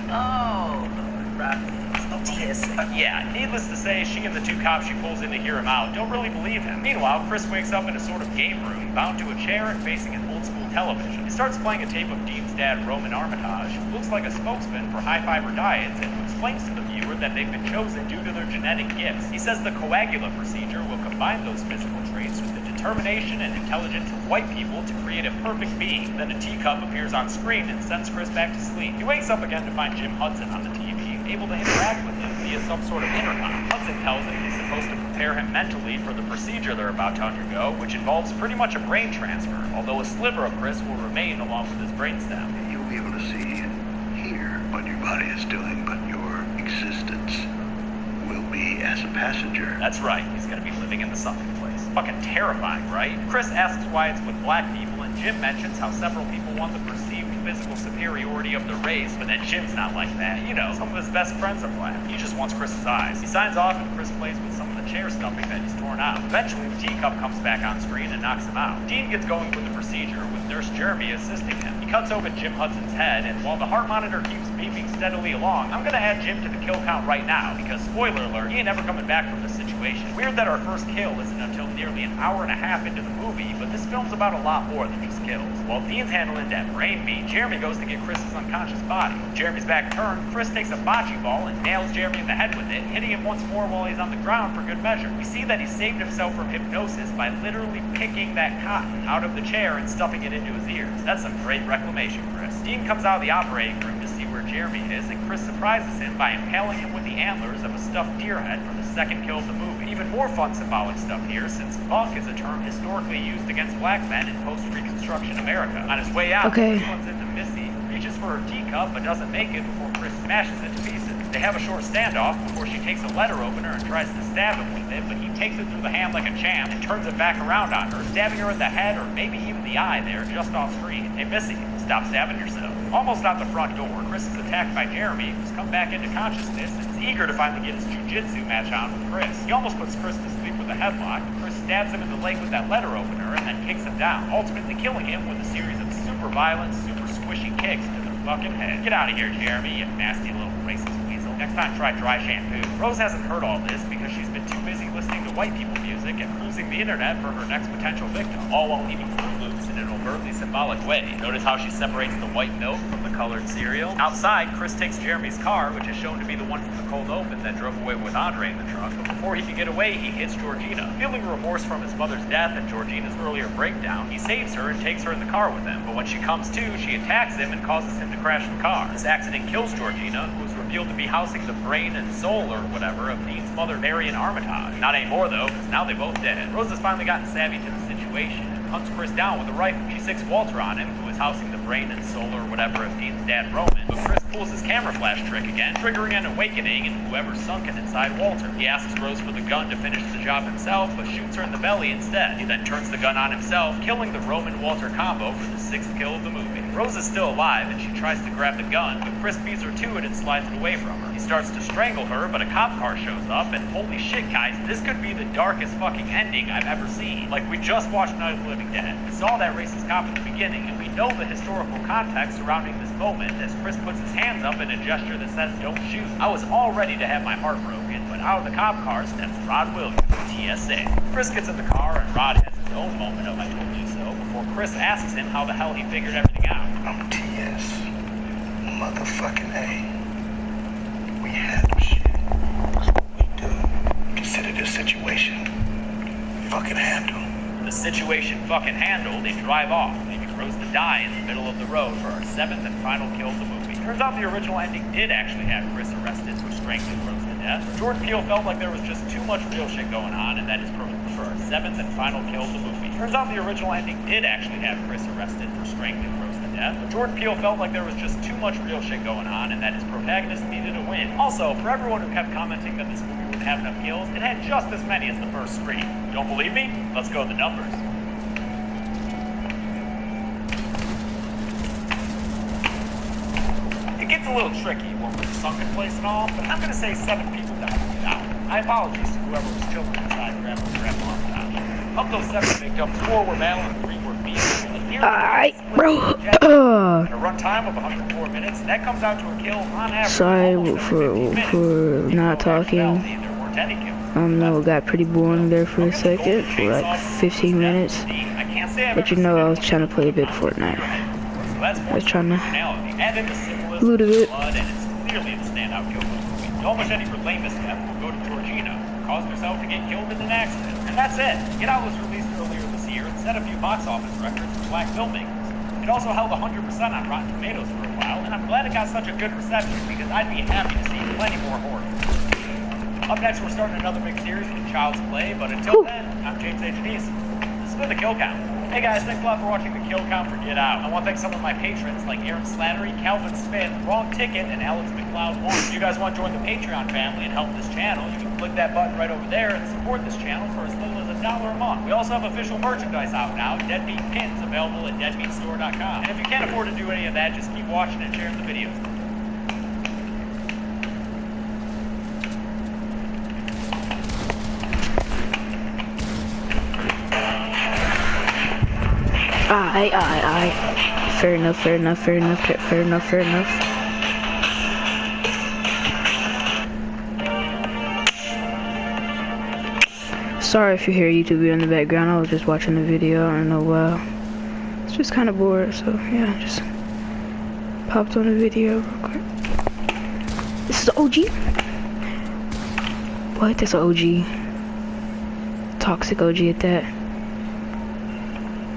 Oh, Rod Williams of TSA. Yeah, needless to say, she and the two cops she pulls in to hear him out don't really believe him. Meanwhile, Chris wakes up in a sort of game room, bound to a chair and facing an old-school television. He starts playing a tape of Dean's dad, Roman Armitage, who looks like a spokesman for high-fiber diets, and who explains to the viewer that they've been chosen due to their genetic gifts. He says the coagula procedure will combine those physical traits with the determination and intelligence of white people to create a perfect being. Then a teacup appears on screen and sends Chris back to sleep. He wakes up again to find Jim Hudson on the TV, able to interact with him via some sort of intercom. Hudson tells him he's supposed to prepare him mentally for the procedure they're about to undergo, which involves pretty much a brain transfer, although a sliver of Chris will remain along with his brainstem. You'll be able to see and hear what your body is doing, but your existence will be as a passenger. That's right, he's gonna be living in the sunken place. Fucking terrifying, right? Chris asks why it's with black people, and Jim mentions how several people want the perceived physical superiority of the race, but then Jim's not like that. You know, some of his best friends are black. He just wants Chris's eyes. He signs off and Chris plays with some of the chair stuffing that he's torn out. Eventually, the teacup comes back on screen and knocks him out. Dean gets going with the procedure, with Nurse Jeremy assisting him. He cuts open Jim Hudson's head, and while the heart monitor keeps beeping steadily along, I'm gonna add Jim to the kill count right now, because spoiler alert, he ain't ever coming back from this situation. Weird that our first kill isn't until nearly an hour and a half into the movie, but this film's about a lot more than just kills. While Dean's handling that brain beat, Jeremy goes to get Chris's unconscious body. With Jeremy's back turned, Chris takes a bocce ball and nails Jeremy in the head with it, hitting him once more while he's on the ground for good measure. We see that he saved himself from hypnosis by literally picking that cotton out of the chair and stuffing it into his ears. That's some great reclamation, Chris. Dean comes out of the operating room to see where Jeremy is, and Chris surprises him by impaling him with the antlers of a stuffed deer head for the second kill of the movie. Even more fun symbolic stuff here, since punk is a term historically used against black men in post-Reconstruction America. On his way out, Chris runs into Missy, reaches for her teacup but doesn't make it before Chris smashes it to pieces. They have a short standoff before she takes a letter opener and tries to stab him with it, but he takes it through the hand like a champ and turns it back around on her, stabbing her in the head or maybe even the eye there, just off screen. Hey Missy, stop stabbing yourself. Almost out the front door, Chris is attacked by Jeremy, who's come back into consciousness and is eager to finally get his jiu-jitsu match on with Chris. He almost puts Chris to sleep with a headlock. Chris stabs him in the leg with that letter opener and then kicks him down, ultimately killing him with a series of super violent, super squishy kicks to the fucking head. Get out of here, Jeremy, you nasty little racist weasel. Next time try dry shampoo. Rose hasn't heard all this because she's been too busy listening to white people music and cruising the internet for her next potential victim, all while eating Fruit Loops in an overtly symbolic way. Notice how she separates the white milk from the colored cereal? Outside, Chris takes Jeremy's car, which is shown to be the one from the cold open that drove away with Andre in the trunk, but before he can get away, he hits Georgina. Feeling remorse from his mother's death and Georgina's earlier breakdown, he saves her and takes her in the car with him, but when she comes to, she attacks him and causes him to crash the car. This accident kills Georgina, who is revealed to be housing the brain and soul or whatever of Dean's mother, Marion Armitage. Not anymore though, because now they both dead. Rose has finally gotten savvy to the situation and hunts Chris down with a rifle. She sics Walter on him, who is housing the brain and soul or whatever of Dean's dad, Roman, but Chris pulls his camera flash trick again, triggering an awakening in whoever's sunken inside Walter. He asks Rose for the gun to finish the job himself, but shoots her in the belly instead. He then turns the gun on himself, killing the Roman-Walter combo for the 6th kill of the movie. Rose is still alive, and she tries to grab the gun, but Chris beats her to it and slides it away from her. He starts to strangle her, but a cop car shows up, and holy shit, guys, this could be the darkest fucking ending I've ever seen. Like, we just watched Night of the Living Dead. We saw that racist cop at the beginning, and we know the historical context surrounding this moment as Chris puts his hands up in a gesture that says, "Don't shoot." I was all ready to have my heart broken, but out of the cop car steps Rod Williams, TSA. Chris gets in the car, and Rod has his own moment of "I told you so," before Chris asks him how the hell he figured everything out. I'm TS. Motherfucking A. We handle shit. That's what we do. Consider this situation fucking handle. The situation fucking handled, they drive off, leaving Rose to die in the middle of the road for our 7th and final kill of the movie. Turns out the original ending did actually have Chris arrested for strangling Rose to death. Jordan Peele felt like there was just too much real shit going on, and that is perfect for our 7th and final kill of the movie. Turns out the original ending did actually have Chris arrested for strangling Rose to death, but Jordan Peele felt like there was just too much real shit going on, and that his protagonist needed a win. Also, for everyone who kept commenting that this movie wouldn't have enough kills, it had just as many as the first screen. Don't believe me? Let's go to the numbers. It gets a little tricky when we're sunken place and all, but I'm gonna say 7 people died to get out. My apologies to whoever was chilling inside Grandma Armitage. Of those 7 victims, 4 were male and 3 were female. Alright, bro. At a runtime of 104 minutes, and that comes out to a kill on average. Sorry for not talking. No, it got pretty boring there for a second, for like 15 minutes. But you know, I was trying to play a bit of Fortnite. I was trying to loot a bit. Almost any for lamest death will go to Georgina, who caused herself to get killed in an accident. And that's it. Get Out was released earlier this year and set a few box office records for black filmmakers. It also held 100% on Rotten Tomatoes for a while, and I'm glad it got such a good reception because I'd be happy to see plenty more horror. Up next, we're starting another big series with Child's Play, but until then, I'm James H. This has been The Kill Count. Hey guys, thanks a lot for watching The Kill Count for Get Out. I want to thank some of my patrons like Aaron Slattery, Calvin Smith, Wrong Ticket, and Alex McLeod-1. If you guys want to join the Patreon family and help this channel, you can click that button right over there and support this channel for as little as $1 a month. We also have official merchandise out now, Deadbeat Pins, available at deadbeatstore.com. And if you can't afford to do any of that, just keep watching and sharing the videos. Aye. Fair enough. Sorry if you hear YouTube in the background, I was just watching the video in a while. It's just kind of bored, so yeah, just popped on the video real quick. This is OG? What? That's OG. Toxic OG at that.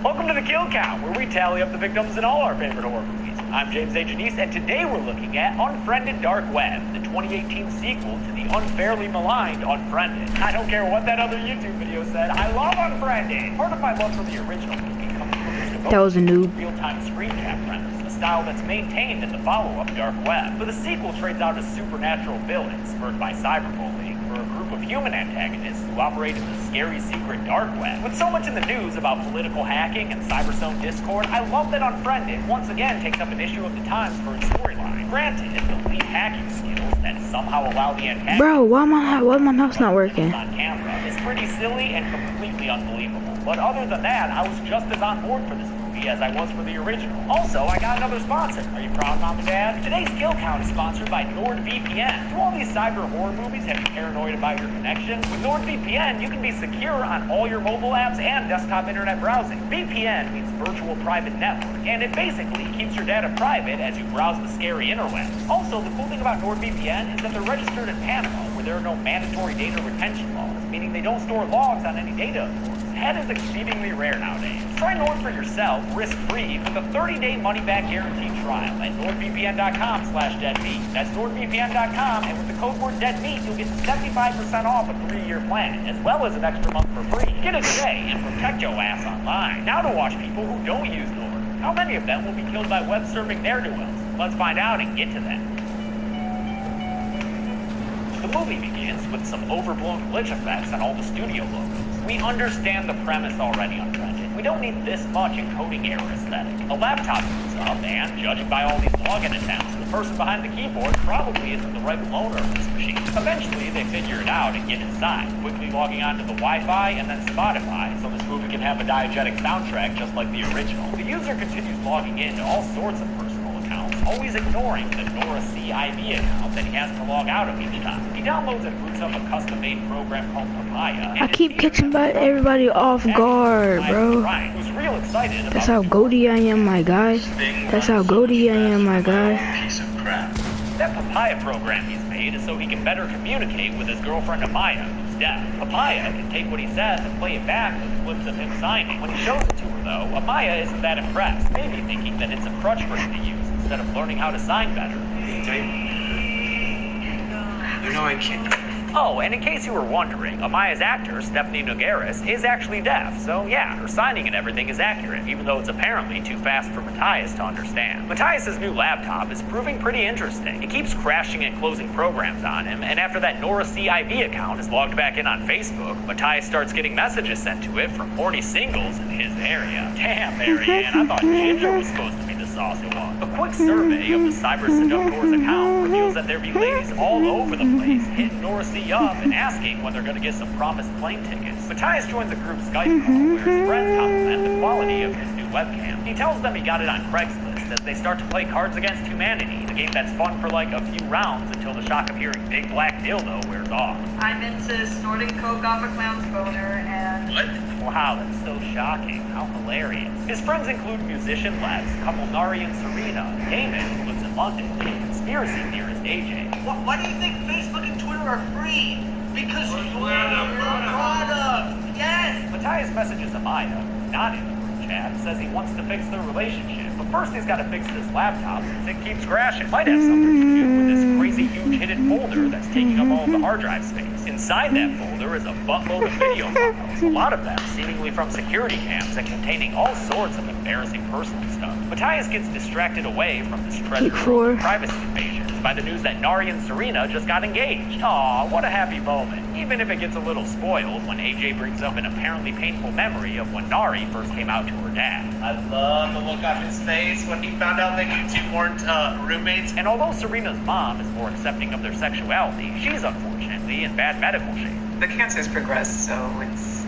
Welcome to The Kill Count, where we tally up the victims in all our favorite horror movies. I'm James A. Janice, and today we're looking at Unfriended Dark Web, the 2018 sequel to the unfairly maligned Unfriended. I don't care what that other YouTube video said, I love Unfriended! Part of my love for the original movie comes from its devotion That was a noob. to real-time screen cap renders, a style that's maintained in the follow-up Dark Web. But the sequel trades out a supernatural villain spurred by cyberbullying for a group of human antagonists who operate in the scary secret Dark Web. With so much in the news about political hacking and cyberzone discord, I love that Unfriended once again takes up an issue of the times for its storyline. Granted, the lead hacking skills that somehow allow the antagonist Bro, why my mouse not working? on camera is pretty silly and completely unbelievable. But other than that, I was just as on board for this movie as I was for the original. Also, I got another sponsor. Are you proud, Mom and Dad? Today's Kill Count is sponsored by NordVPN. Do all these cyber horror movies have you paranoid about your connection? With NordVPN, you can be secure on all your mobile apps and desktop internet browsing. VPN means virtual private network, and it basically keeps your data private as you browse the scary interwebs. Also, the cool thing about NordVPN is that they're registered in Panama, where there are no mandatory data retention laws, meaning they don't store logs on any data, of course. That is exceedingly rare nowadays. Try Nord for yourself, risk-free, with a 30-day money-back guaranteed trial at nordvpn.com/deadmeat. That's nordvpn.com, and with the code word deadmeat, you'll get 75% off a 3-year plan, as well as an extra month for free. Get it today and protect your ass online. Now to watch people who don't use Nord. How many of them will be killed by web-serving ne'er-do-wells? Let's find out and get to that. The movie begins with some overblown glitch effects on all the studio logos. We understand the premise already, Unfriended. We don't need this much encoding error aesthetic. A laptop boots up, and judging by all these login attempts, the person behind the keyboard probably isn't the right owner of this machine. Eventually, they figure it out and get inside, quickly logging onto the Wi-Fi and then Spotify, so this movie can have a diegetic soundtrack just like the original. The user continues logging into all sorts of personal accounts, always ignoring the Nora C IV account that he has to log out of each time. He downloads and boots up a custom-made program called Papaya. I keep catching everybody off guard, bro. Who's real excited That's how goaty I am, my guy. That's how goaty I am, my guy. Piece of crap. That Papaya program he's made is so he can better communicate with his girlfriend Amaya, who's deaf. Papaya can take what he says and play it back with clips of him signing. When he shows it to her, though, Amaya isn't that impressed, maybe thinking that it's a crutch for him to use instead of learning how to sign better. You know I can't. Oh, and in case you were wondering, Amaya's actor, Stephanie Nogueras, is actually deaf, so yeah, her signing and everything is accurate, even though it's apparently too fast for Matthias to understand. Matthias's new laptop is proving pretty interesting. It keeps crashing and closing programs on him, and after that Nora CIV account is logged back in on Facebook, Matthias starts getting messages sent to it from horny singles in his area. Damn, Marianne, I thought Ginger was supposed to be the saucy one. A quick survey of the cyber seductor's account reveals that there be ladies all over the place hitting Nora C up and asking when they're going to get some promised plane tickets. Matthias joins a group Skype call where his friends compliment the quality of his new webcam. He tells them he got it on Craigslist as they start to play Cards Against Humanity, the game that's fun for like a few rounds until the shock of hearing Big Black Dildo wears off. I'm into snorting coke off a clown's boner and... What? Wow, that's so shocking. How hilarious. His friends include musician Lex, couple Nari and Serena, Damon, who lives in London, and conspiracy theorist AJ. Why do you think Facebook and Twitter are free? Because we're the product. Yes. Matthias messages Amaya, who's not in the group chat, says he wants to fix their relationship. But first he's got to fix this laptop since it keeps crashing. Might have something to do with this crazy huge hidden folder that's taking up all of the hard drive space. Inside that folder is a buttload of video files, a lot of them seemingly from security cams and containing all sorts of embarrassing personal stuff. Matthias gets distracted away from this treasure trove of privacy invasions by the news that Nari and Serena just got engaged. Aw, what a happy moment. Even if it gets a little spoiled when AJ brings up an apparently painful memory of when Nari first came out to her dad. I love the look on his face when he found out that you two weren't roommates. And although Serena's mom is more accepting of their sexuality, she's unfortunately in bad medical shape. The cancer's progressed, so it's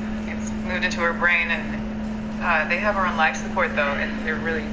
moved into her brain, and they have her on life support though, and they're really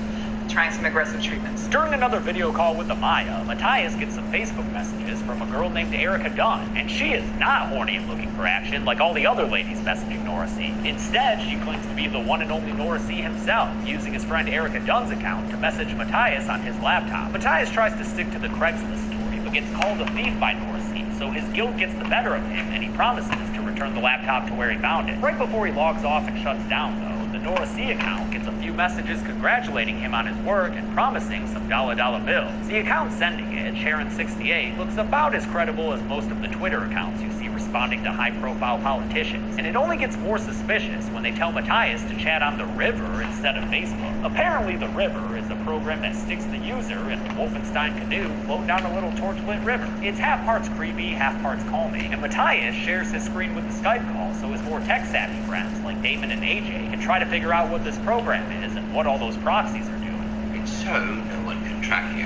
trying some aggressive treatments. During another video call with Amaya, Matthias gets some Facebook messages from a girl named Erica Dunn, and she is not horny and looking for action like all the other ladies messaging Nora C. Instead, she claims to be the one and only Nora C himself, using his friend Erica Dunn's account to message Matthias on his laptop. Matthias tries to stick to the Craigslist story, but gets called a thief by Nora C, so his guilt gets the better of him, and he promises to return the laptop to where he found it. Right before he logs off and shuts down, though, The Nora C account gets a few messages congratulating him on his work and promising some dollar bills. The account sending it, Sharon68, looks about as credible as most of the Twitter accounts you see responding to high-profile politicians, and it only gets more suspicious when they tell Matthias to chat on the River instead of Facebook. Apparently, the River is a program that sticks the user in a Wolfenstein canoe floating down a little torch-lit river. It's half parts creepy, half parts calming, and Matthias shares his screen with the Skype call so his more tech-savvy friends like Damon and AJ can try to figure out what this program is and what all those proxies are doing. It's so no one can track you.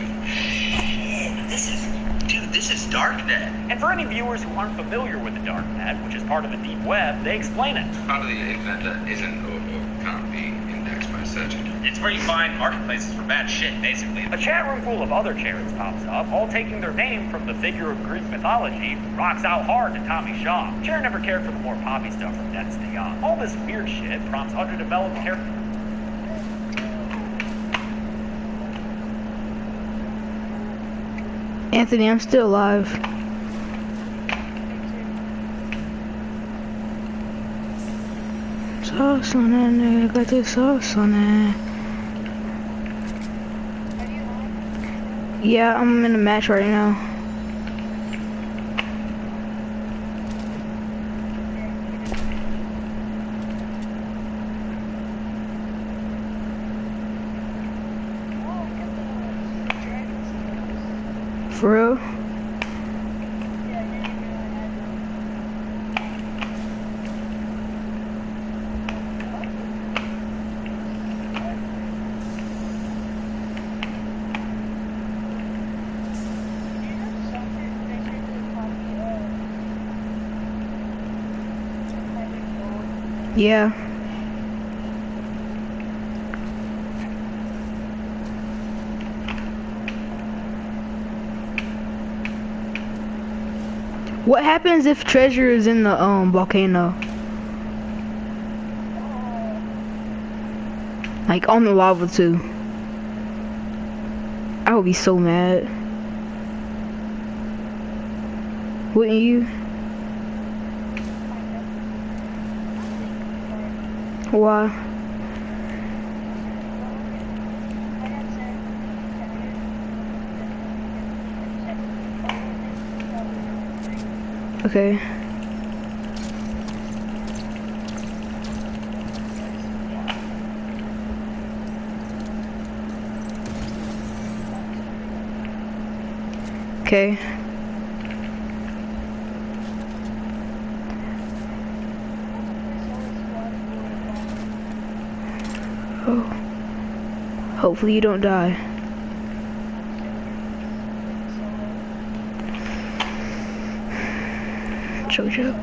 This is Darknet. And for any viewers who aren't familiar with the Darknet, which is part of the deep web, they explain it. Part of the internet that isn't or can't be indexed by search engine. It's where you find marketplaces for bad shit, basically. A chat room full of other Charons pops up, all taking their name from the figure of Greek mythology who rocks out hard to Tommy Shaw. Charon never cared for the more poppy stuff from Dennis DeYoung. All this weird shit prompts underdeveloped characters. Anthony, I'm still alive. Sauce on that nigga, got the sauce on that. Yeah, I'm in a match right now. For real? Yeah. What happens if treasure is in the volcano? Like on the lava too. I would be so mad. Wouldn't you? Why? Okay. Okay. Oh. Hopefully you don't die. Jojo.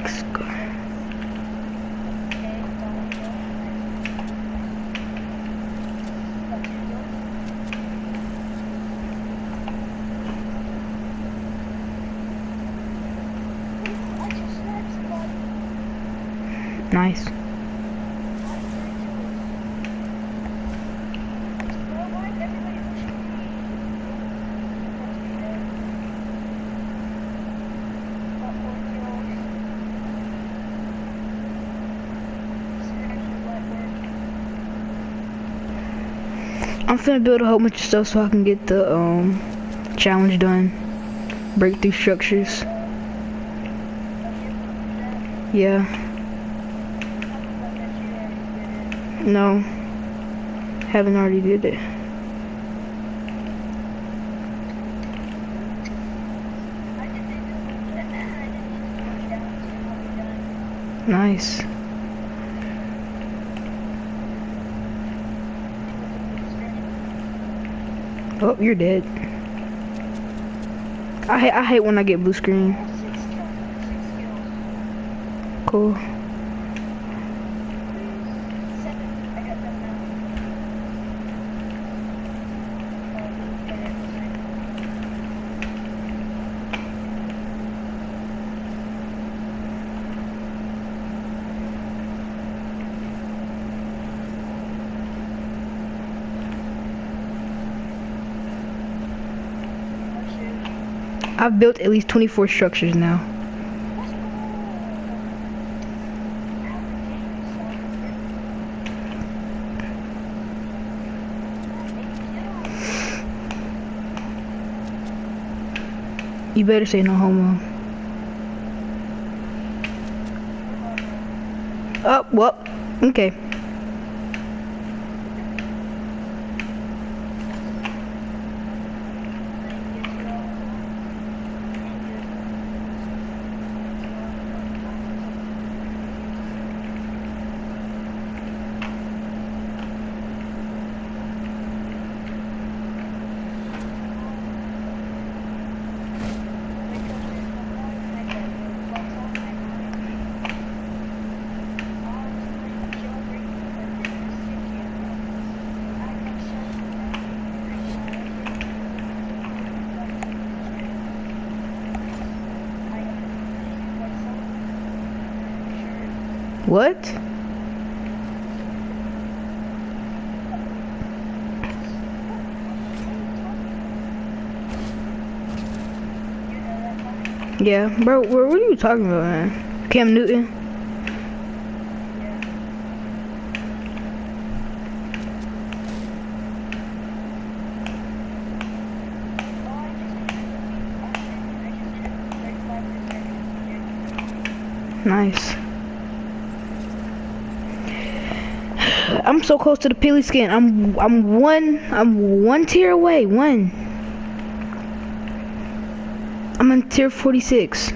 Let's go. Nice. I'm finna build a whole bunch of stuff so I can get the challenge done. Breakthrough structures. Yeah. No. Haven't already did it. Nice. Oh, you're dead. I hate when I get blue screen. Cool. I've built at least 24 structures now. You better say no homo. Oh, well, okay. What? Yeah, bro, what are you talking about, man? Cam Newton? Nice. I'm so close to the Peely skin. I'm one tier away. I'm on tier 46.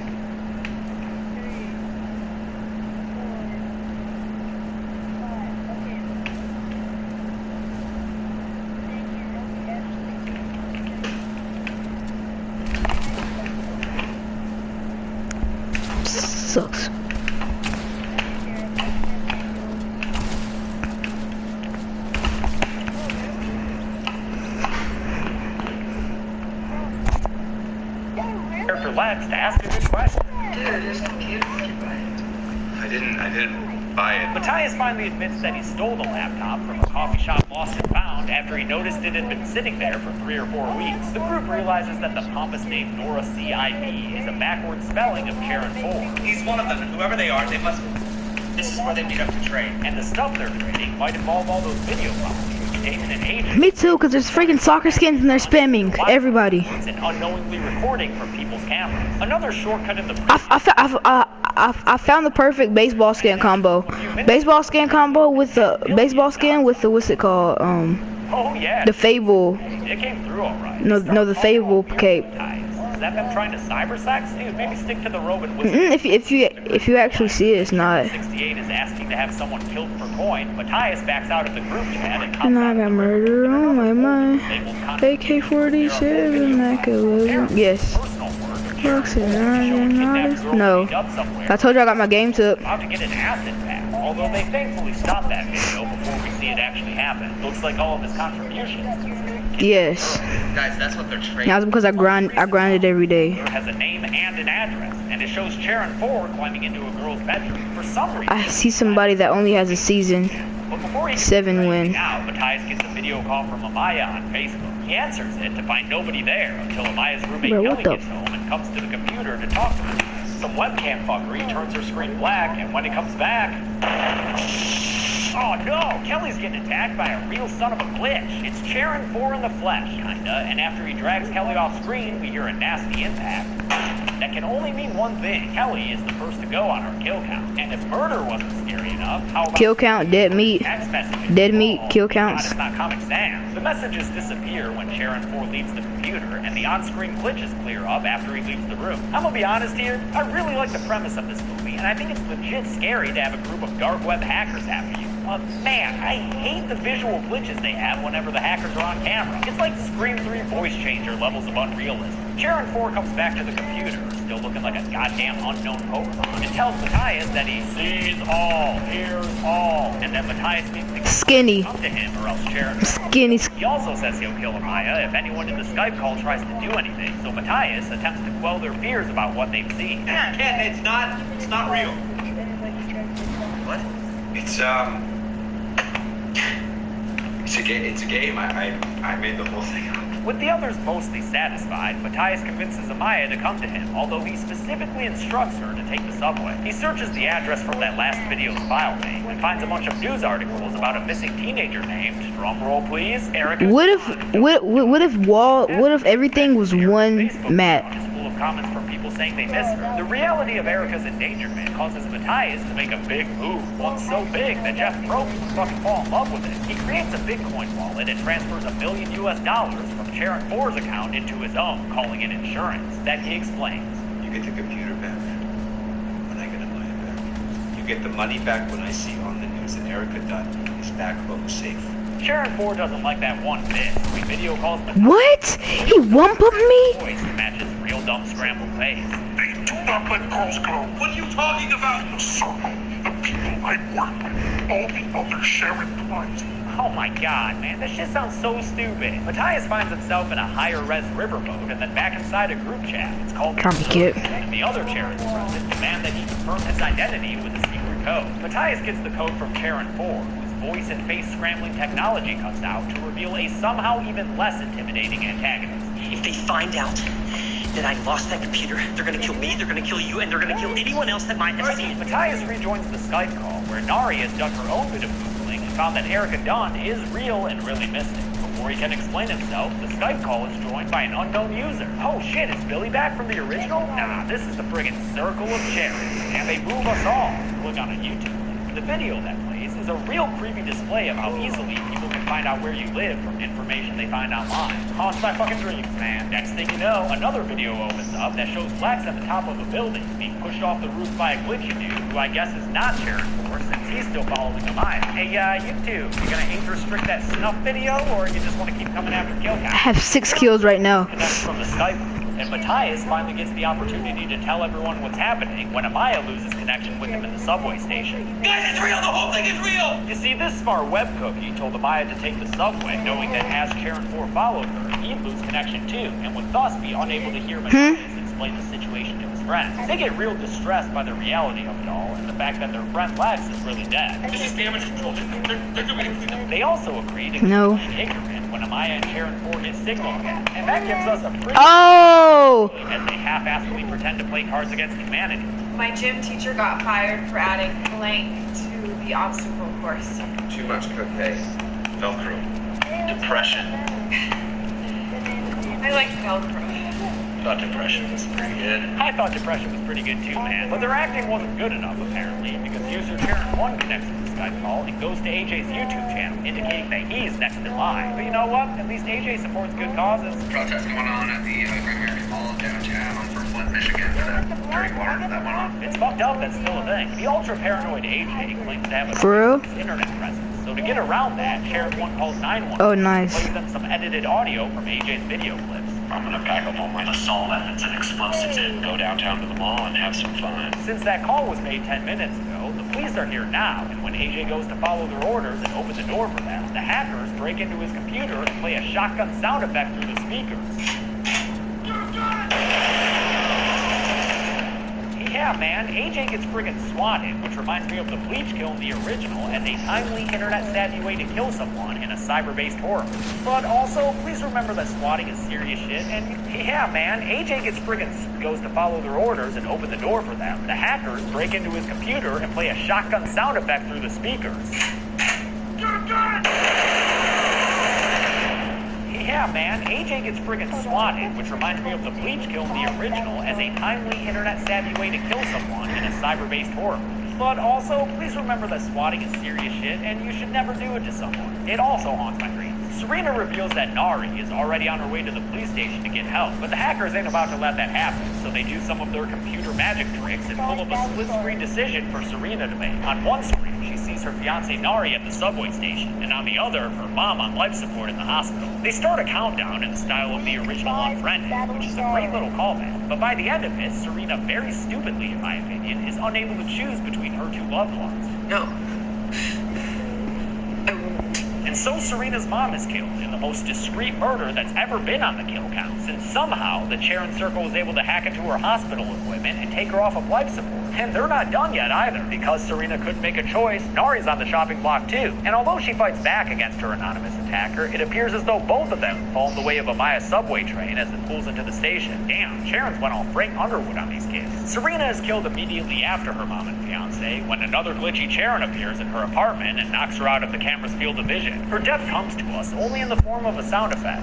Sucks. For Lex to ask a good question. Dude, this computer, did you buy it? I didn't buy it. Matthias finally admits that he stole the laptop from a coffee shop lost and found after he noticed it had been sitting there for 3 or 4 weeks. The group realizes that the pompous name Nora CIP is a backward spelling of Sharon 4. He's one of them, and whoever they are, they must... This is where they meet up to trade. And the stuff they're trading might involve all those video files Damon and Adrian. Me too, because there's freaking soccer skins and they're spamming everybody. And unknowingly recording from people's cameras. Another shortcut in the... I found the perfect baseball skin combo. Baseball skin combo with the what's it called? Oh yeah. The Fable. It came through all right. No, the Fable cape. Is that them trying to cybersex? Dude, maybe stick to the Robin wizard. If you actually see it, it's not. 68 is asking to have someone killed for coin. Matthias backs out of the group chat and And I got murder on my mind. AK-47, Mac-11. Yes. No. I told you I got my game took. About to get an acid pass, although they thankfully stopped that video before we see it actually happen. Looks like all of his contributions. Yes. Guys, that's what they're trading. That's because I grinded every day. It has a name and an address, and it shows Sharon 4 climbing into a girl's bedroom. For some reason, I see somebody that only has a season 7 win. Now, Matthias gets a video call from Amaya on Facebook. He answers it to find nobody there until Amaya's roommate Kelly gets home and comes to the computer to talk to her. Some webcam fuckery turns her screen black, and when it comes back... Oh no, Kelly's getting attacked by a real son of a glitch. It's Sharon 4 in the flesh, kinda, and after he drags Kelly off screen, we hear a nasty impact. That can only mean one thing. Kelly is the first to go on our kill count. And if murder wasn't scary enough, how about kill count, dead meat. Dead meat, kill counts. It's not Comic Sans. The messages disappear when Sharon 4 leaves the computer, and the on-screen glitches clear up after he leaves the room. I'm gonna be honest here, I really like the premise of this movie, and I think it's legit scary to have a group of dark web hackers after you. Man, I hate the visual glitches they have whenever the hackers are on camera. It's like Scream 3 voice changer levels of unrealism. Sharon 4 comes back to the computer, still looking like a goddamn unknown Pokemon, and tells Matthias that he sees all, hears all, and that Matthias needs to Skinny. come to him or else Sharon... Skinny. He also says he'll kill Amaya if anyone in the Skype call tries to do anything, so Matthias attempts to quell their fears about what they've seen. Ken, it's not real. What? It's a game. I made the whole thing up. With the others mostly satisfied, Matthias convinces Amaya to come to him, although he specifically instructs her to take the subway. He searches the address from that last video's file name and finds a bunch of news articles about a missing teenager named, drumroll please, Erica. What if everything was one map? comments from people saying they miss her. The reality of Erica's endangerment causes Matthias to make a big move. One so big that Jeff Probst would fucking fall in love with it. He creates a Bitcoin wallet and transfers $1 million from Sharon 4's account into his own, calling it insurance. Then he explains. You get the computer back when I get a money back. You get the money back when I see on the news that Erica Dunn is back home safe. Sharon 4 doesn't like that one bit. We video calls Matthias. What? He one-pumped me? Voice to match his real dumb scrambled face. They do not let girls go. What are you talking about? The circle, the people I work with, all the other Sharon clients. Oh my god, man, this shit sounds so stupid. Matthias finds himself in a higher res riverboat and then back inside a group chat. It's called Can't be cute. And the other Sharon's present demand that he confirm his identity with a secret code. Matthias gets the code from Sharon 4, whose voice and face scrambling technology comes out to reveal a somehow even less intimidating antagonist. If they find out that I lost that computer, they're gonna kill me, they're gonna kill you, and they're gonna kill anyone else that might have seen it. Matthias rejoins the Skype call, where Nari has done her own bit of Googling and found that Erica Dunn is real and really missing. Before he can explain himself, the Skype call is joined by an unknown user. Oh shit, is Billy back from the original? Nah, this is the friggin' Circle of Charity. And they move us all. Click on a YouTube link. The video that plays is a real creepy display of how easily people can find out where you live from information they find online. Haunts my fucking dreams, man. Next thing you know, another video opens up that shows Lex at the top of a building being pushed off the roof by a glitchy dude who I guess is not Sharon 4 since he's still following Amaya. Hey, YouTube, you gonna age restrict that snuff video or you just want to keep coming after kill count? I have 6 kills right now. Connects from the Skype. And Matthias finally gets the opportunity to tell everyone what's happening when Amaya loses connection with him in the subway station. Guys, it's real! The whole thing is real! You see, this smart web cookie told Amaya to take the subway, knowing that as Sharon 4 followed her, he'd lose connection too, and would thus be unable to hear Matthias explain the situation to his friends. They get real distressed by the reality of it all, and the fact that their friend Lex is really dead. This is damage control. They're doing it. They also agree to No. ignorant when Amaya and Sharon 4 hit signal again, and that gives us a pretty as they half-assedly pretend to play Cards Against Humanity. My gym teacher got fired for adding blank to the obstacle course. Too much cocaine. Velcro. Depression. I like Velcro. Thought depression was pretty good. I thought depression was pretty good too, man. But their acting wasn't good enough, apparently, because user Sharon 1 connects to the Skype call and goes to AJ's YouTube channel, indicating that he's next in line. But you know what? At least AJ supports good causes. Protest going on at the Great American Mall downtown for Flint, Michigan for that dirty water that went on. It's fucked up, that's still a thing. The ultra-paranoid AJ claims to have a For real? internet presence. So to get around that, Sharon 1 calls 911 Oh, nice. and plays them some edited audio from AJ's video clips. I'm gonna pack up all my assault weapons and explosives and go downtown to the mall and have some fun. Since that call was made 10 minutes ago, the police are here now, and when AJ goes to follow their orders and open the door for them, the hackers break into his computer and play a shotgun sound effect through the speakers. Yeah, man, AJ gets friggin' swatted, which reminds me of the Bleach kill in the original as a timely internet-savvy way to kill someone in a cyber-based horror. But also, please remember that swatting is serious shit, and yeah, man, AJ gets goes to follow their orders and open the door for them. The hackers break into his computer and play a shotgun sound effect through the speakers. Yeah, man, AJ gets friggin' swatted, which reminds me of the Bleach kill in the original as a timely internet-savvy way to kill someone in a cyber-based horror. But also, please remember that swatting is serious shit, and you should never do it to someone. It also haunts my dreams. Serena reveals that Nari is already on her way to the police station to get help, but the hackers ain't about to let that happen, so they do some of their computer magic tricks and pull up a split-screen decision for Serena to make. On one screen, she sees her fiancé Nari at the subway station, and on the other, her mom on life support in the hospital. They start a countdown in the style of the original Unfriended, which is a great little callback, but by the end of it, Serena, very stupidly in my opinion, is unable to choose between her two loved ones. No. And so Serena's mom is killed in the most discreet murder that's ever been on the kill count, since somehow the Sharon Circle was able to hack into her hospital equipment and take her off of life support. And they're not done yet either, because Serena couldn't make a choice. Nari's on the chopping block too. And although she fights back against her anonymous attacker, it appears as though both of them fall in the way of Amaya's subway train as it pulls into the station. Damn, Sharon's went all Frank Underwood on these kids. Serena is killed immediately after her mom and fiancé when another glitchy Sharon appears in her apartment and knocks her out of the camera's field of vision. Her death comes to us only in the form of a sound effect.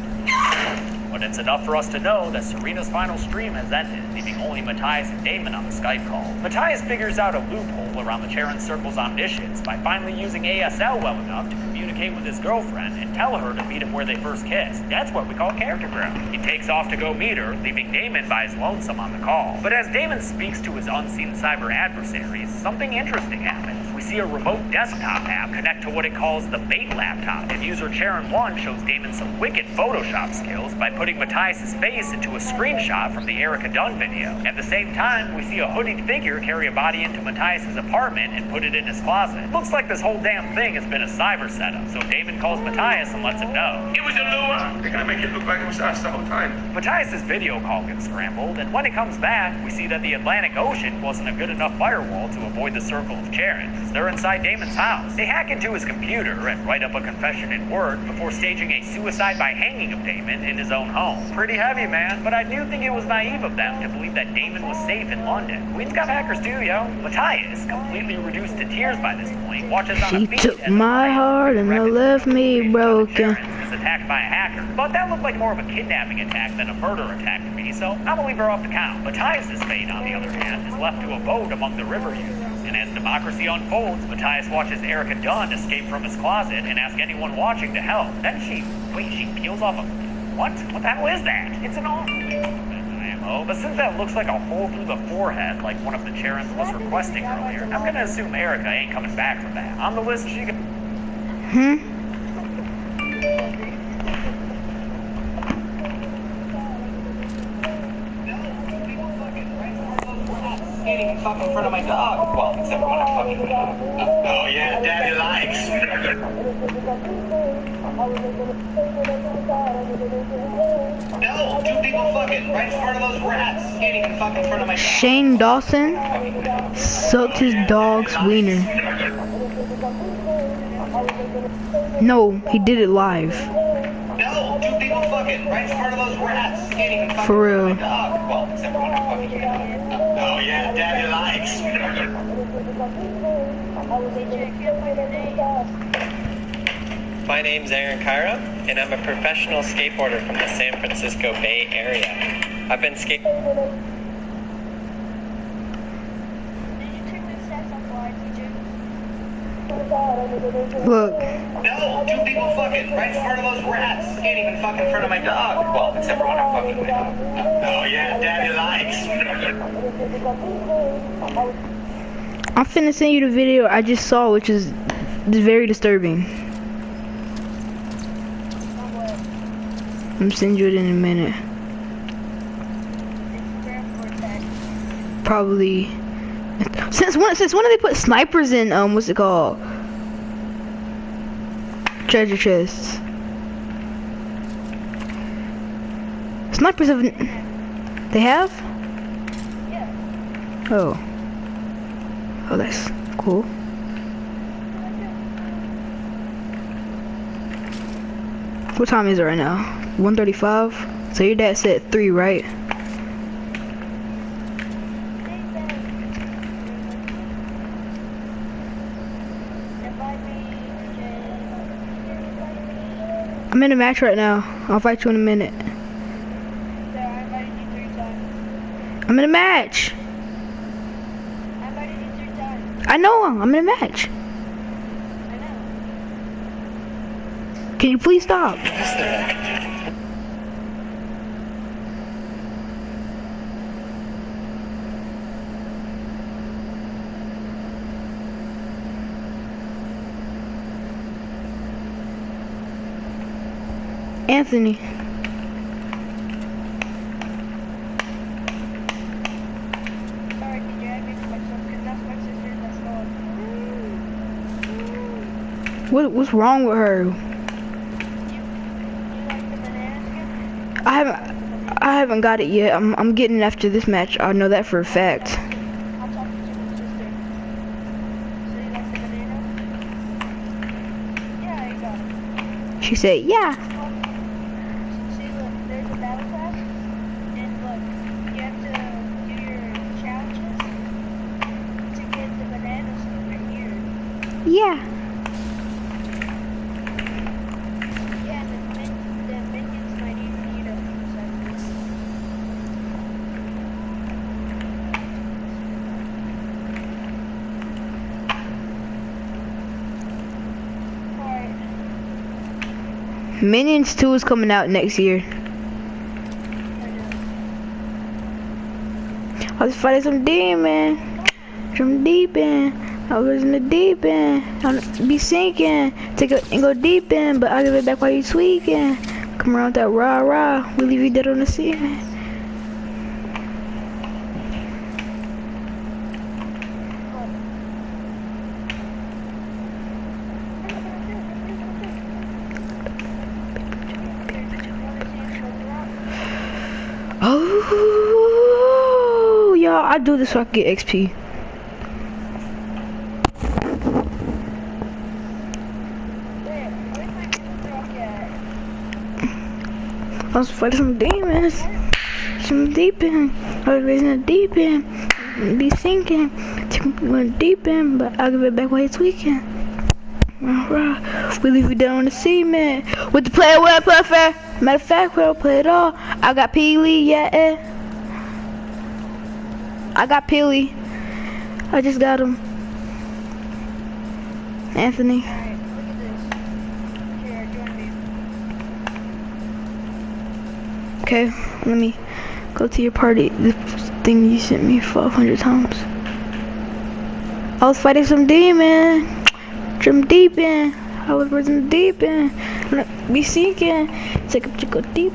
but it's enough for us to know that Serena's final stream has ended, leaving only Matthias and Damon on the Skype call. Matthias figures out a loophole around the Charon Circle's omniscience by finally using ASL well enough to communicate with his girlfriend and tell her to meet him where they first kissed. That's what we call character growth. He takes off to go meet her, leaving Damon by his lonesome on the call. But as Damon speaks to his unseen cyber adversaries, something interesting happens. We see a remote desktop app connect to what it calls the bait laptop, and user Charon1 shows Damon some wicked Photoshop skills by putting Matthias' face into a screenshot from the Erica Dunn video. At the same time, we see a hooded figure carry a body into Matthias' apartment and put it in his closet. Looks like this whole damn thing has been a cyber setup, so Damon calls Matthias and lets him know. It was a lure! They're gonna make it look like it was us the whole time. Matthias' video call gets scrambled, and when it comes back, we see that the Atlantic Ocean wasn't a good enough firewall to avoid the circle of Charon, because they're inside Damon's house. They hack into his computer and write up a confession in Word before staging a suicide by hanging of Damon in his own home. Pretty heavy, man, but I do think it was naive of them to believe that Damon was safe in London. Queen's got hackers too, yo. Matthias, completely reduced to tears by this point, watches on She a feed took my heart and left me broken. is attacked by a hacker. But that looked like more of a kidnapping attack than a murder attack to me, so I'm gonna leave her off the count. Matthias' fate, on the other hand, is left to a vote among the river users. And as democracy unfolds, Matthias watches Erica Dunn escape from his closet and ask anyone watching to help. Then she peels off a... What the hell is that? It's an ammo. But since that looks like a hole through the forehead, like one of the Charons was requesting earlier, I'm gonna assume Erica ain't coming back from that. On the list, she... Skating in fucking front of my dog. Well, except when I'm fucking with him. Oh yeah, Daddy likes. No, two people fucking right in front of those rats. Skating in fucking front of my dog. Shane Dawson sucked his dog's wiener. No, he did it live. No, two people fucking right in front of those rats. Skating in fucking For real. front of my dog. Well, except when I'm fucking with him. Oh yeah, Daddy likes. My name's Aaron Kyra, and I'm a professional skateboarder from the San Francisco Bay Area. I've been skating. Look. No, two people fucking right in front of those rats. Skating in fucking front of my dog. Well, except for when I'm fucking with him. Oh yeah, Daddy likes. I'm finna send you the video I just saw, which is very disturbing. I'm sending you it in a minute. Probably. Since when did they put snipers in what's it called? Treasure chests. Snipers have. They have? Oh. Oh, that's cool. What time is it right now? 1:35? So your dad said 3, right? I'm in a match right now. I'll fight you in a minute. I'm in a match. I know I'm in a match. Can you please stop? Anthony. What's wrong with her? I haven't got it yet. I'm getting it after this match. I know that for a fact. She said, yeah. See, look, there's a battle pass, and look, you have to do your challenges to get the bananas right here. Yeah. Yeah, the minions might even need them. Minions 2 is coming out next year. I was fighting some demon. From deep in. I was in the deep end. I'll be sinking. Take it and go deep in. But I'll give it back while you tweaking. Come around with that rah rah. We leave you dead on the sea, man. Oh, y'all, I do this so I can get XP. I was fighting some demons. Some deep end. I was raising a deep end. Be sinking. Went deep end, but I'll give it back while it's weekend. Alright. We leave you down on the cement. With the player well perfect. Matter of fact, we don't play it all. I got Peely, yeah. I got Peely. I just got him. Anthony. Okay, let me go to your party. The thing you sent me 500 times. I was fighting some demon. From deep in. I was in the deep end. Be seeking. Take a go deep.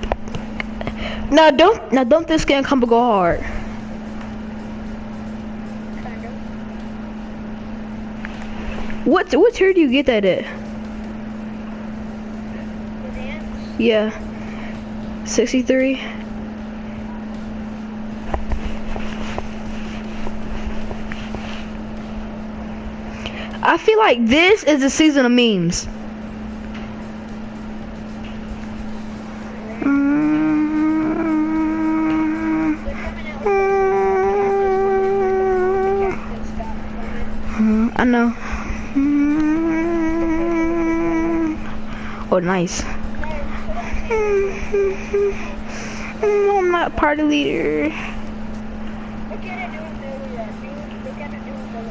Now don't this skin come go hard. What tier do you get that at? Yeah. 63. I feel like this is the season of memes. I know. Oh, nice. I'm not party leader.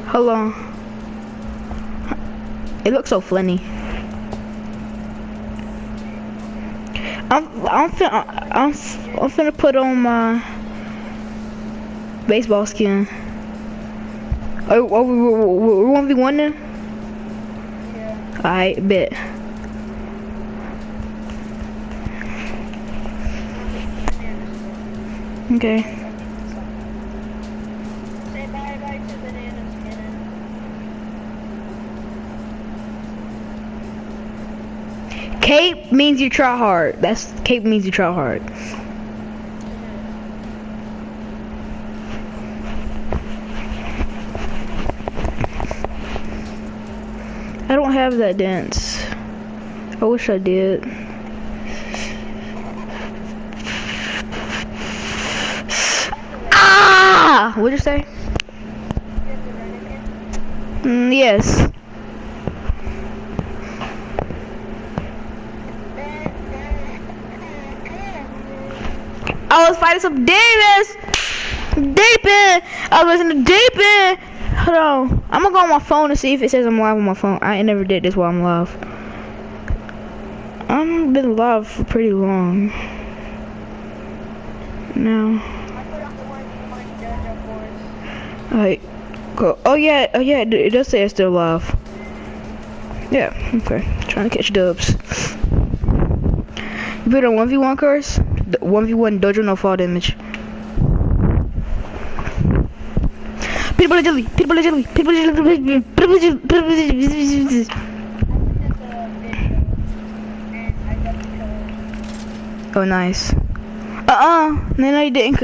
Hold on. It looks so funny. I'm finna put on my baseball skin. Oh, we 1v1 then? Yeah. Alright, bet. Okay. Say bye-bye to bananas, Cannon. Cape means you try hard. Cape means you try hard. I don't have that dance. I wish I did. Ah! What'd you say? Yes. I was fighting some demons! Deep in! I was in the deep end! Hold on. I'm gonna go on my phone to see if it says I'm live on my phone. I ain't never did this while I'm live. I've been live for pretty long. Now. Alright. Go. Oh yeah, it does say it's still live. Yeah, okay. Trying to catch dubs. You put on 1v1 course? 1v1 dojo no fall damage. People are jelly. Oh, nice. No, you didn't.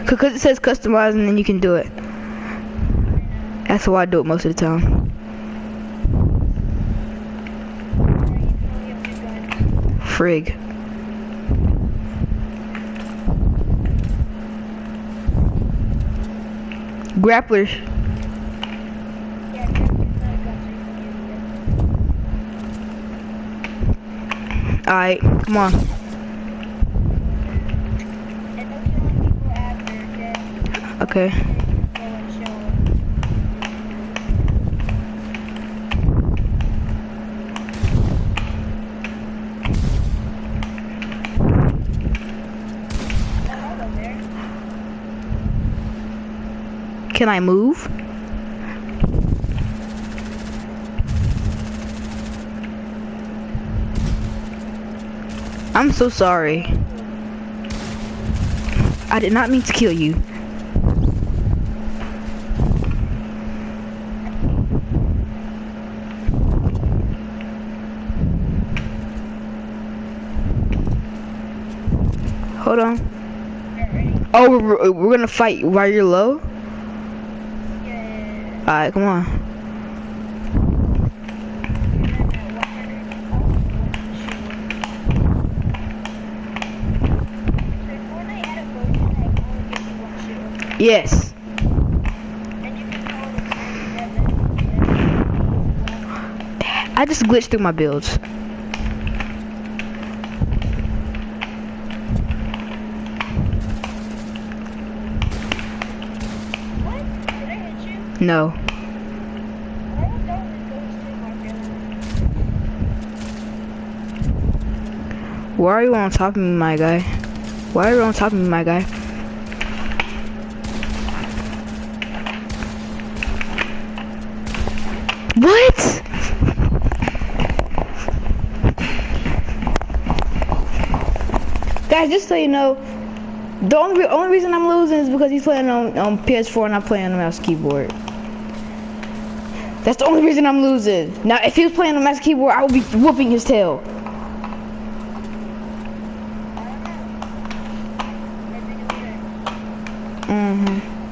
Because it says customize and then you can do it. That's why I do it most of the time. Frig. Grapplers. Alright, come on. Okay. Can I move? I'm so sorry. I did not mean to kill you. Hold on. Oh, we're gonna fight while you're low? Yeah. Alright, come on. Yes. I just glitched through my builds. What? Did I hit you? No. Why are you on top of me, my guy? Why are you on top of me, my guy? What? Guys, just so you know, the only reason I'm losing is because he's playing on PS4 and I'm playing on the mouse keyboard. That's the only reason I'm losing. Now, if he was playing on the mouse keyboard, I would be whooping his tail.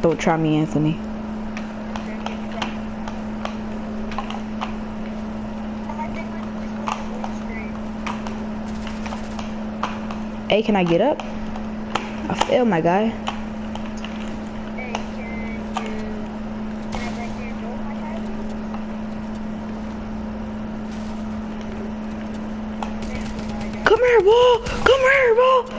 Don't try me, Anthony. Hey, can I get up? I failed, my guy. Come here, ball! Come here, ball!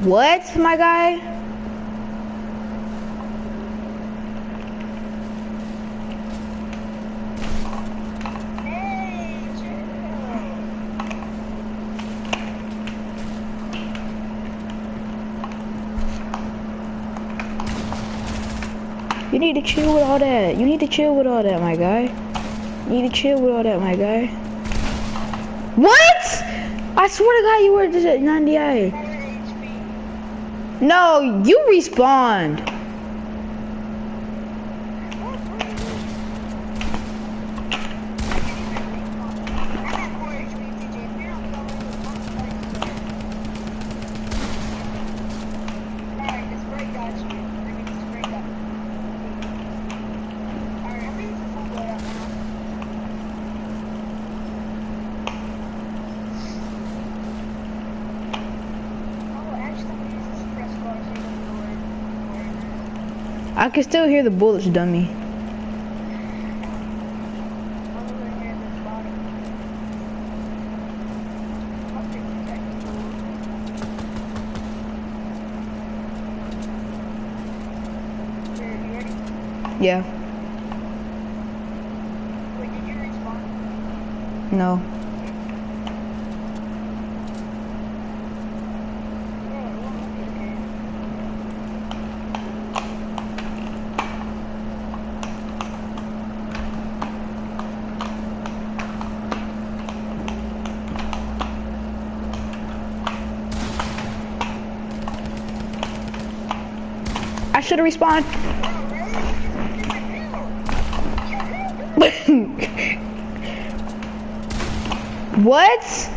What, my guy? You need to chill with all that. You need to chill with all that, my guy. You need to chill with all that, my guy. What? I swear to God, you were just at 98. No, you respawned. I can still hear the bullets, dummy. Yeah. Wait, did you respawn? No. I should have respawned. What?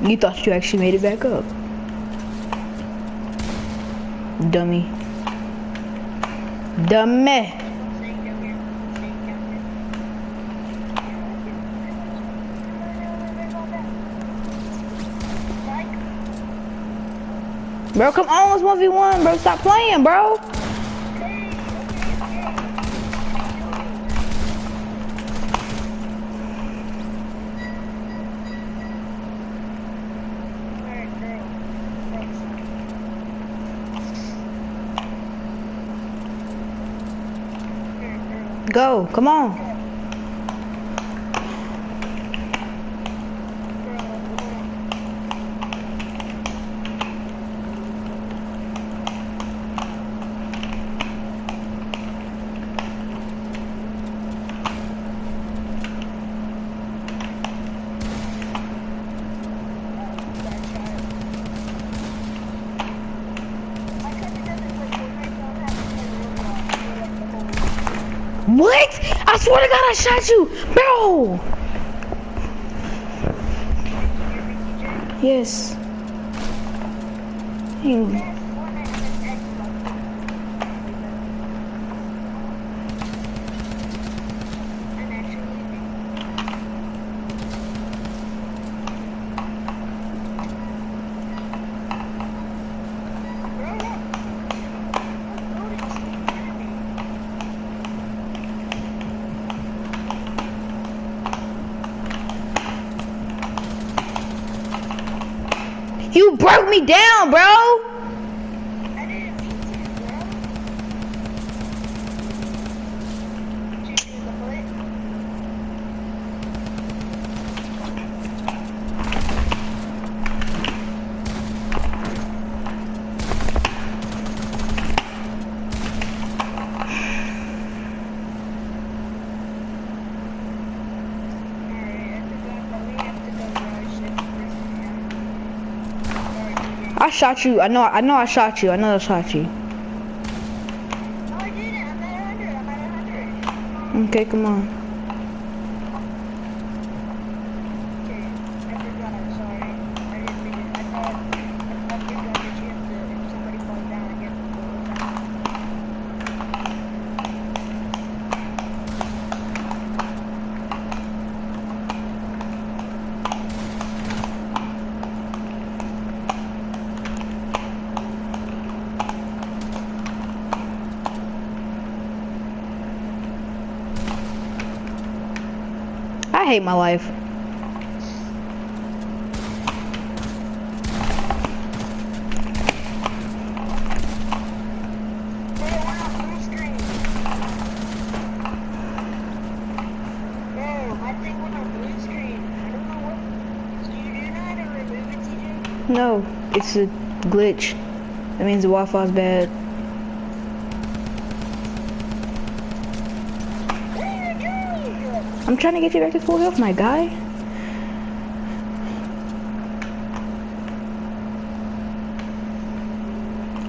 You thought you actually made it back up. Dummy. Dummy. Bro, come on, it's 1v1, bro. Stop playing, bro. Go, come on. What? I swear to God, I shot you, bro. Yes. You broke me down, bro. I didn't mean to, bro. Did you do the foot? I shot you. I know I shot you. I know I shot you. No, I didn't. I'm at 100. I'm at 100. Okay, come on. Okay, I forgot. I'm sorry. I didn't mean it. I thought I think I could chance to if somebody falls down and gets the I hate my life. No, it's a glitch. That means the Wi-Fi's bad. I'm trying to get you back to full health, my guy.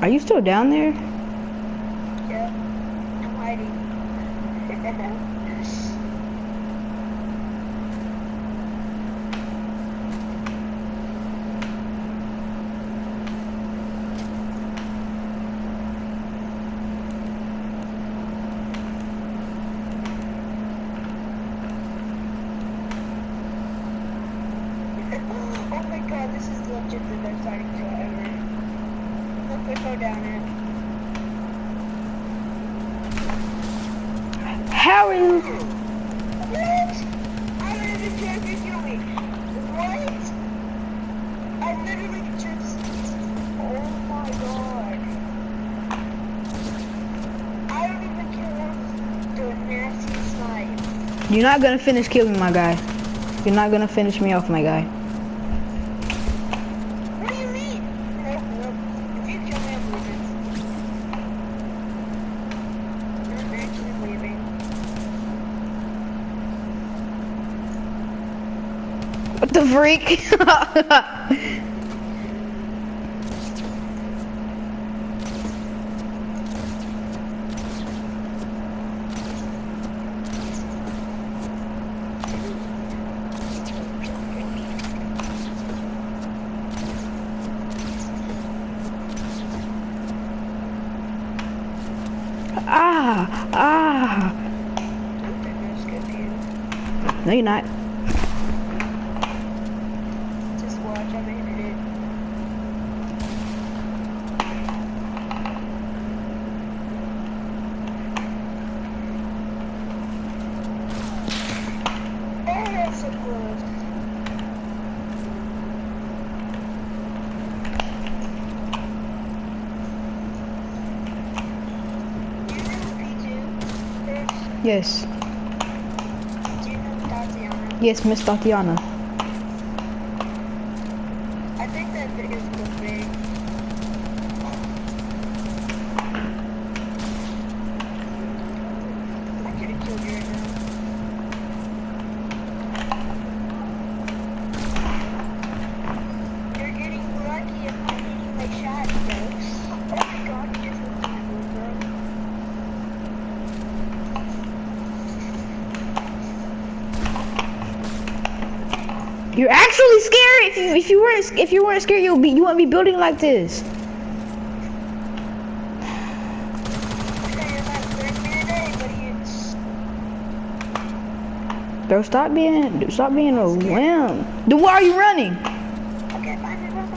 Are you still down there? Yeah, I'm hiding. Oh my god, this is legit the best hiding spot ever. Look, we go down it. How are you? What? I don't even care if you kill me. What? I literally just... Oh my god. I don't even care if the nasty snipe. You're not gonna finish killing my guy. You're not gonna finish me off, my guy. What do you mean? Nope, nope. If you kill me, I'm leaving. I'm actually leaving. What the freak? Ah! No, you're not. Just watch, I'm gonna hit it. Oh, that's so close. Do you know P2? Yes. Do you know Tatiana? Yes, Miss Tatiana. I think that video's so big. I could have killed you right now. You're getting lucky if I'm hitting my shot, folks. Oh my god, you just looked at my little girl. You're actually scary. If you weren't scared, you wouldn't be building like this. Bro, stop being a wimp. Then why are you running? Okay, fine, run.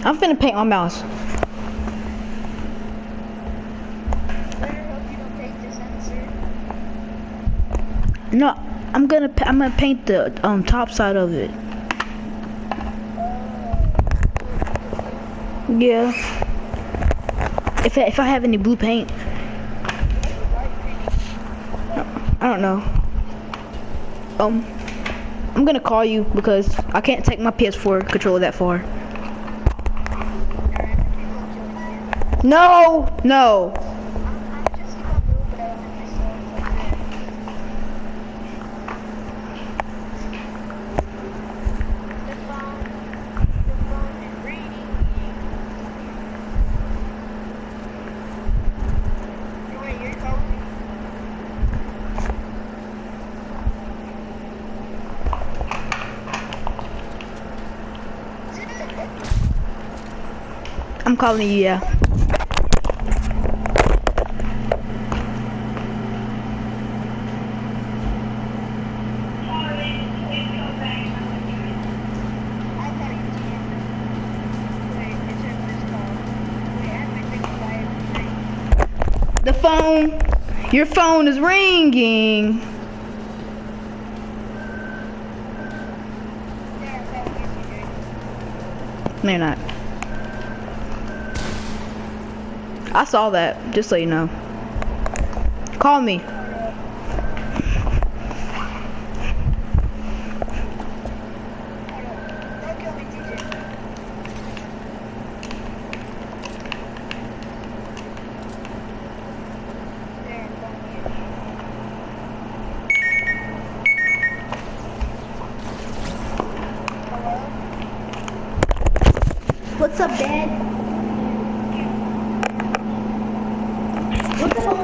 I'm finna paint my mouse. Better hope you don't take this answer. No, I'm gonna paint the top side of it. Yeah. If I have any blue paint. I don't know. I'm gonna call you because I can't take my PS4 controller that far. No. I'm calling you, yeah. The phone, your phone is ringing. No, you're not. I saw that, just so you know. Call me. What's up, Dad? What's up?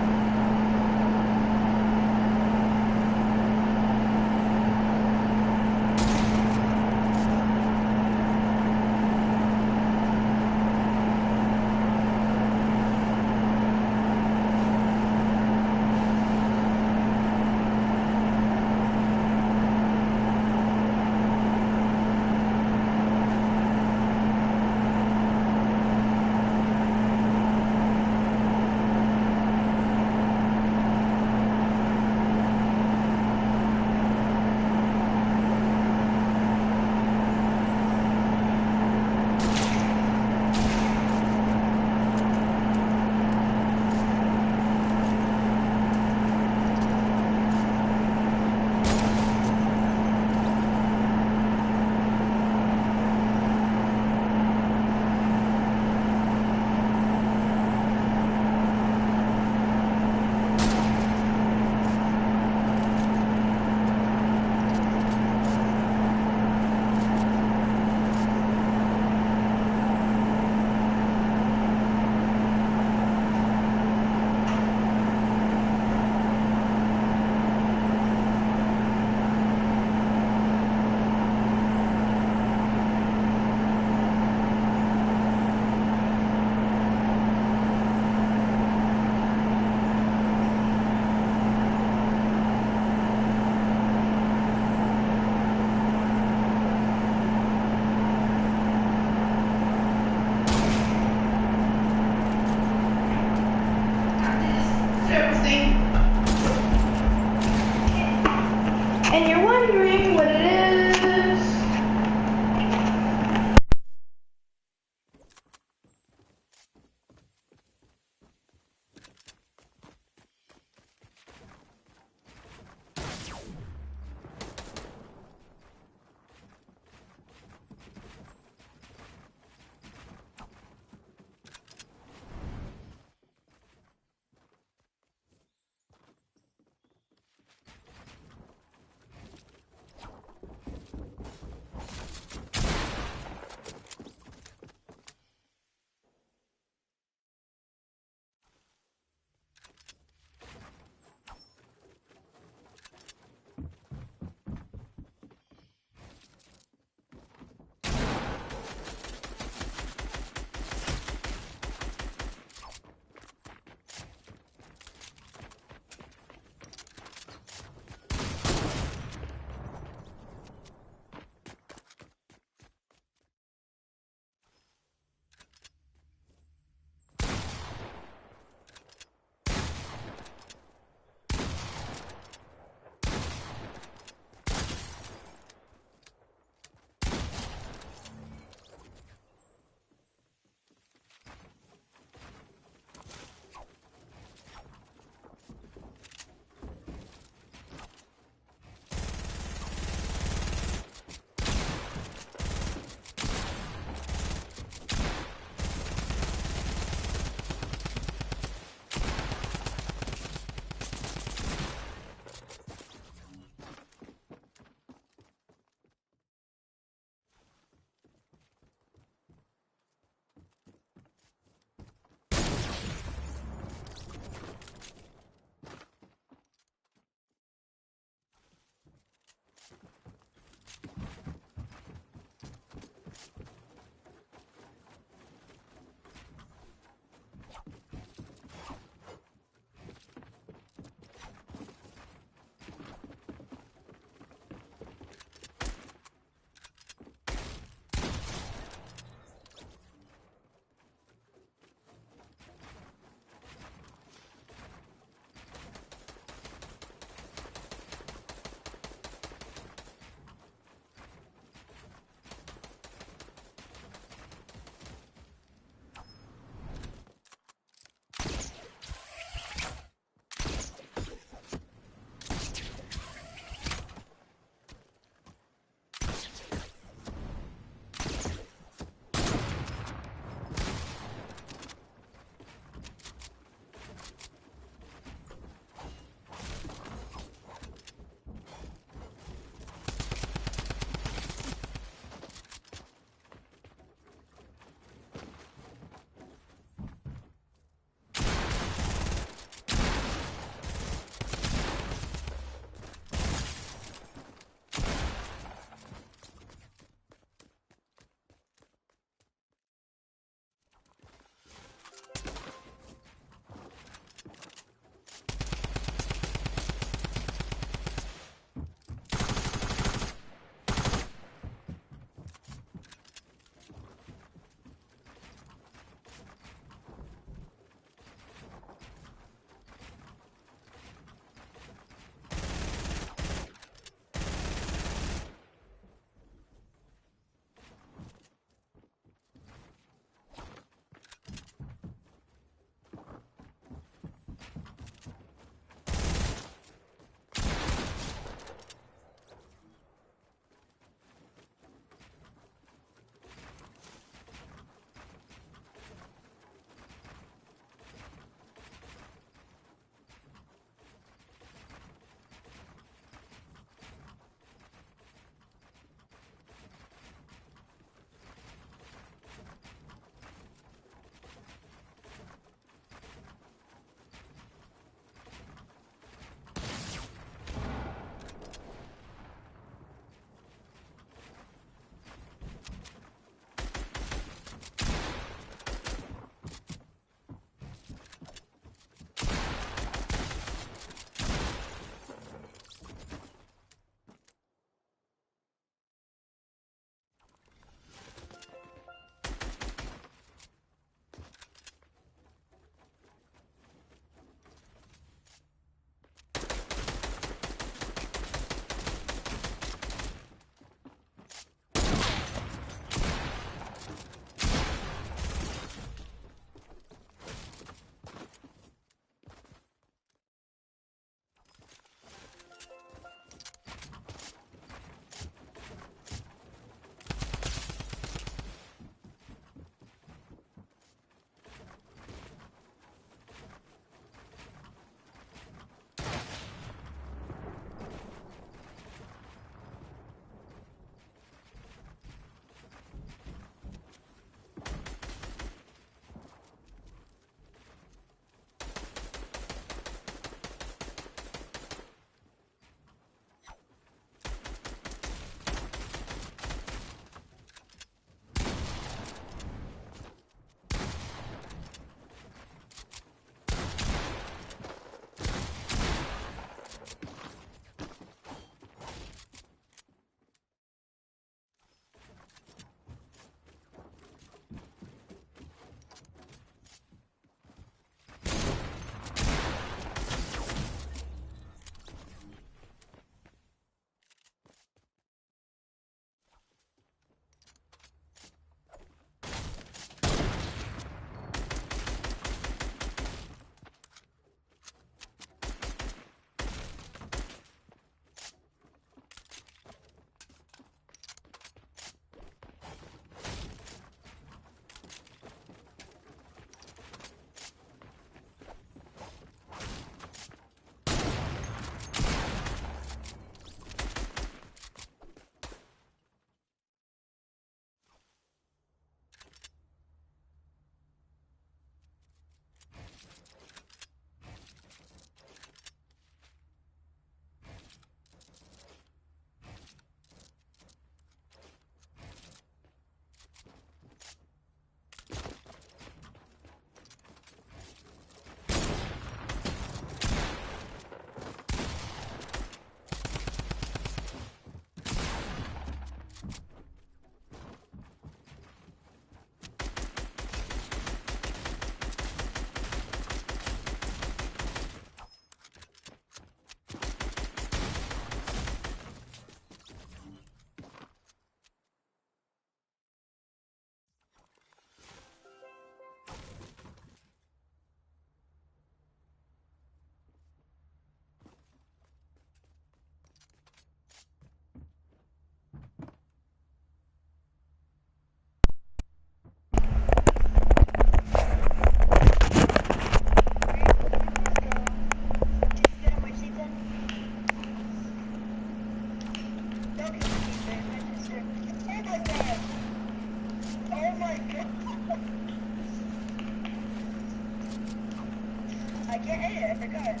can't hit it, I forgot.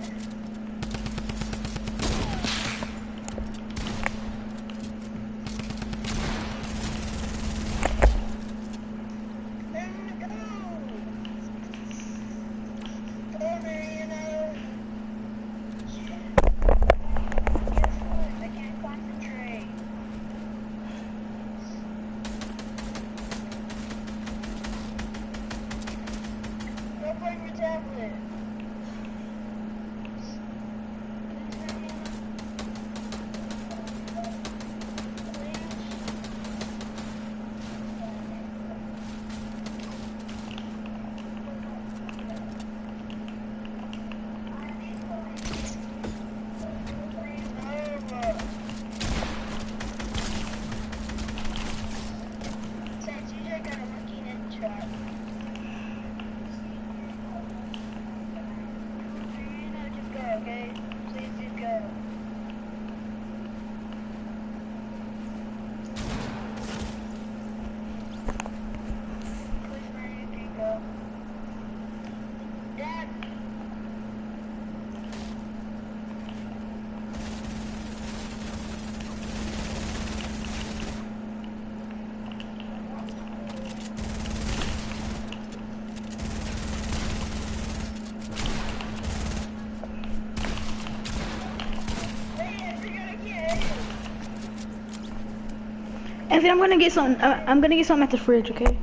Anthony, I'm gonna get some. I'm gonna get something at the fridge, okay?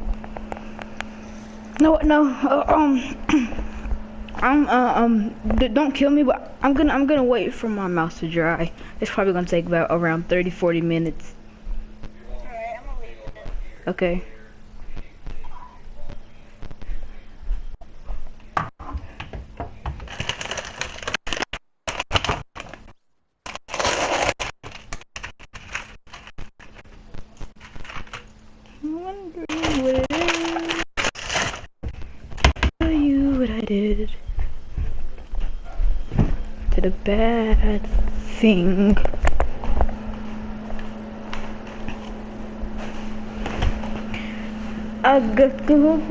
No. Don't kill me, but I'm gonna wait for my mouth to dry. It's probably gonna take about around 30-40 minutes. Alright, I'm gonna leave it. Okay. Wondering what it is. Tell you what I did. Did a bad thing. I got to go.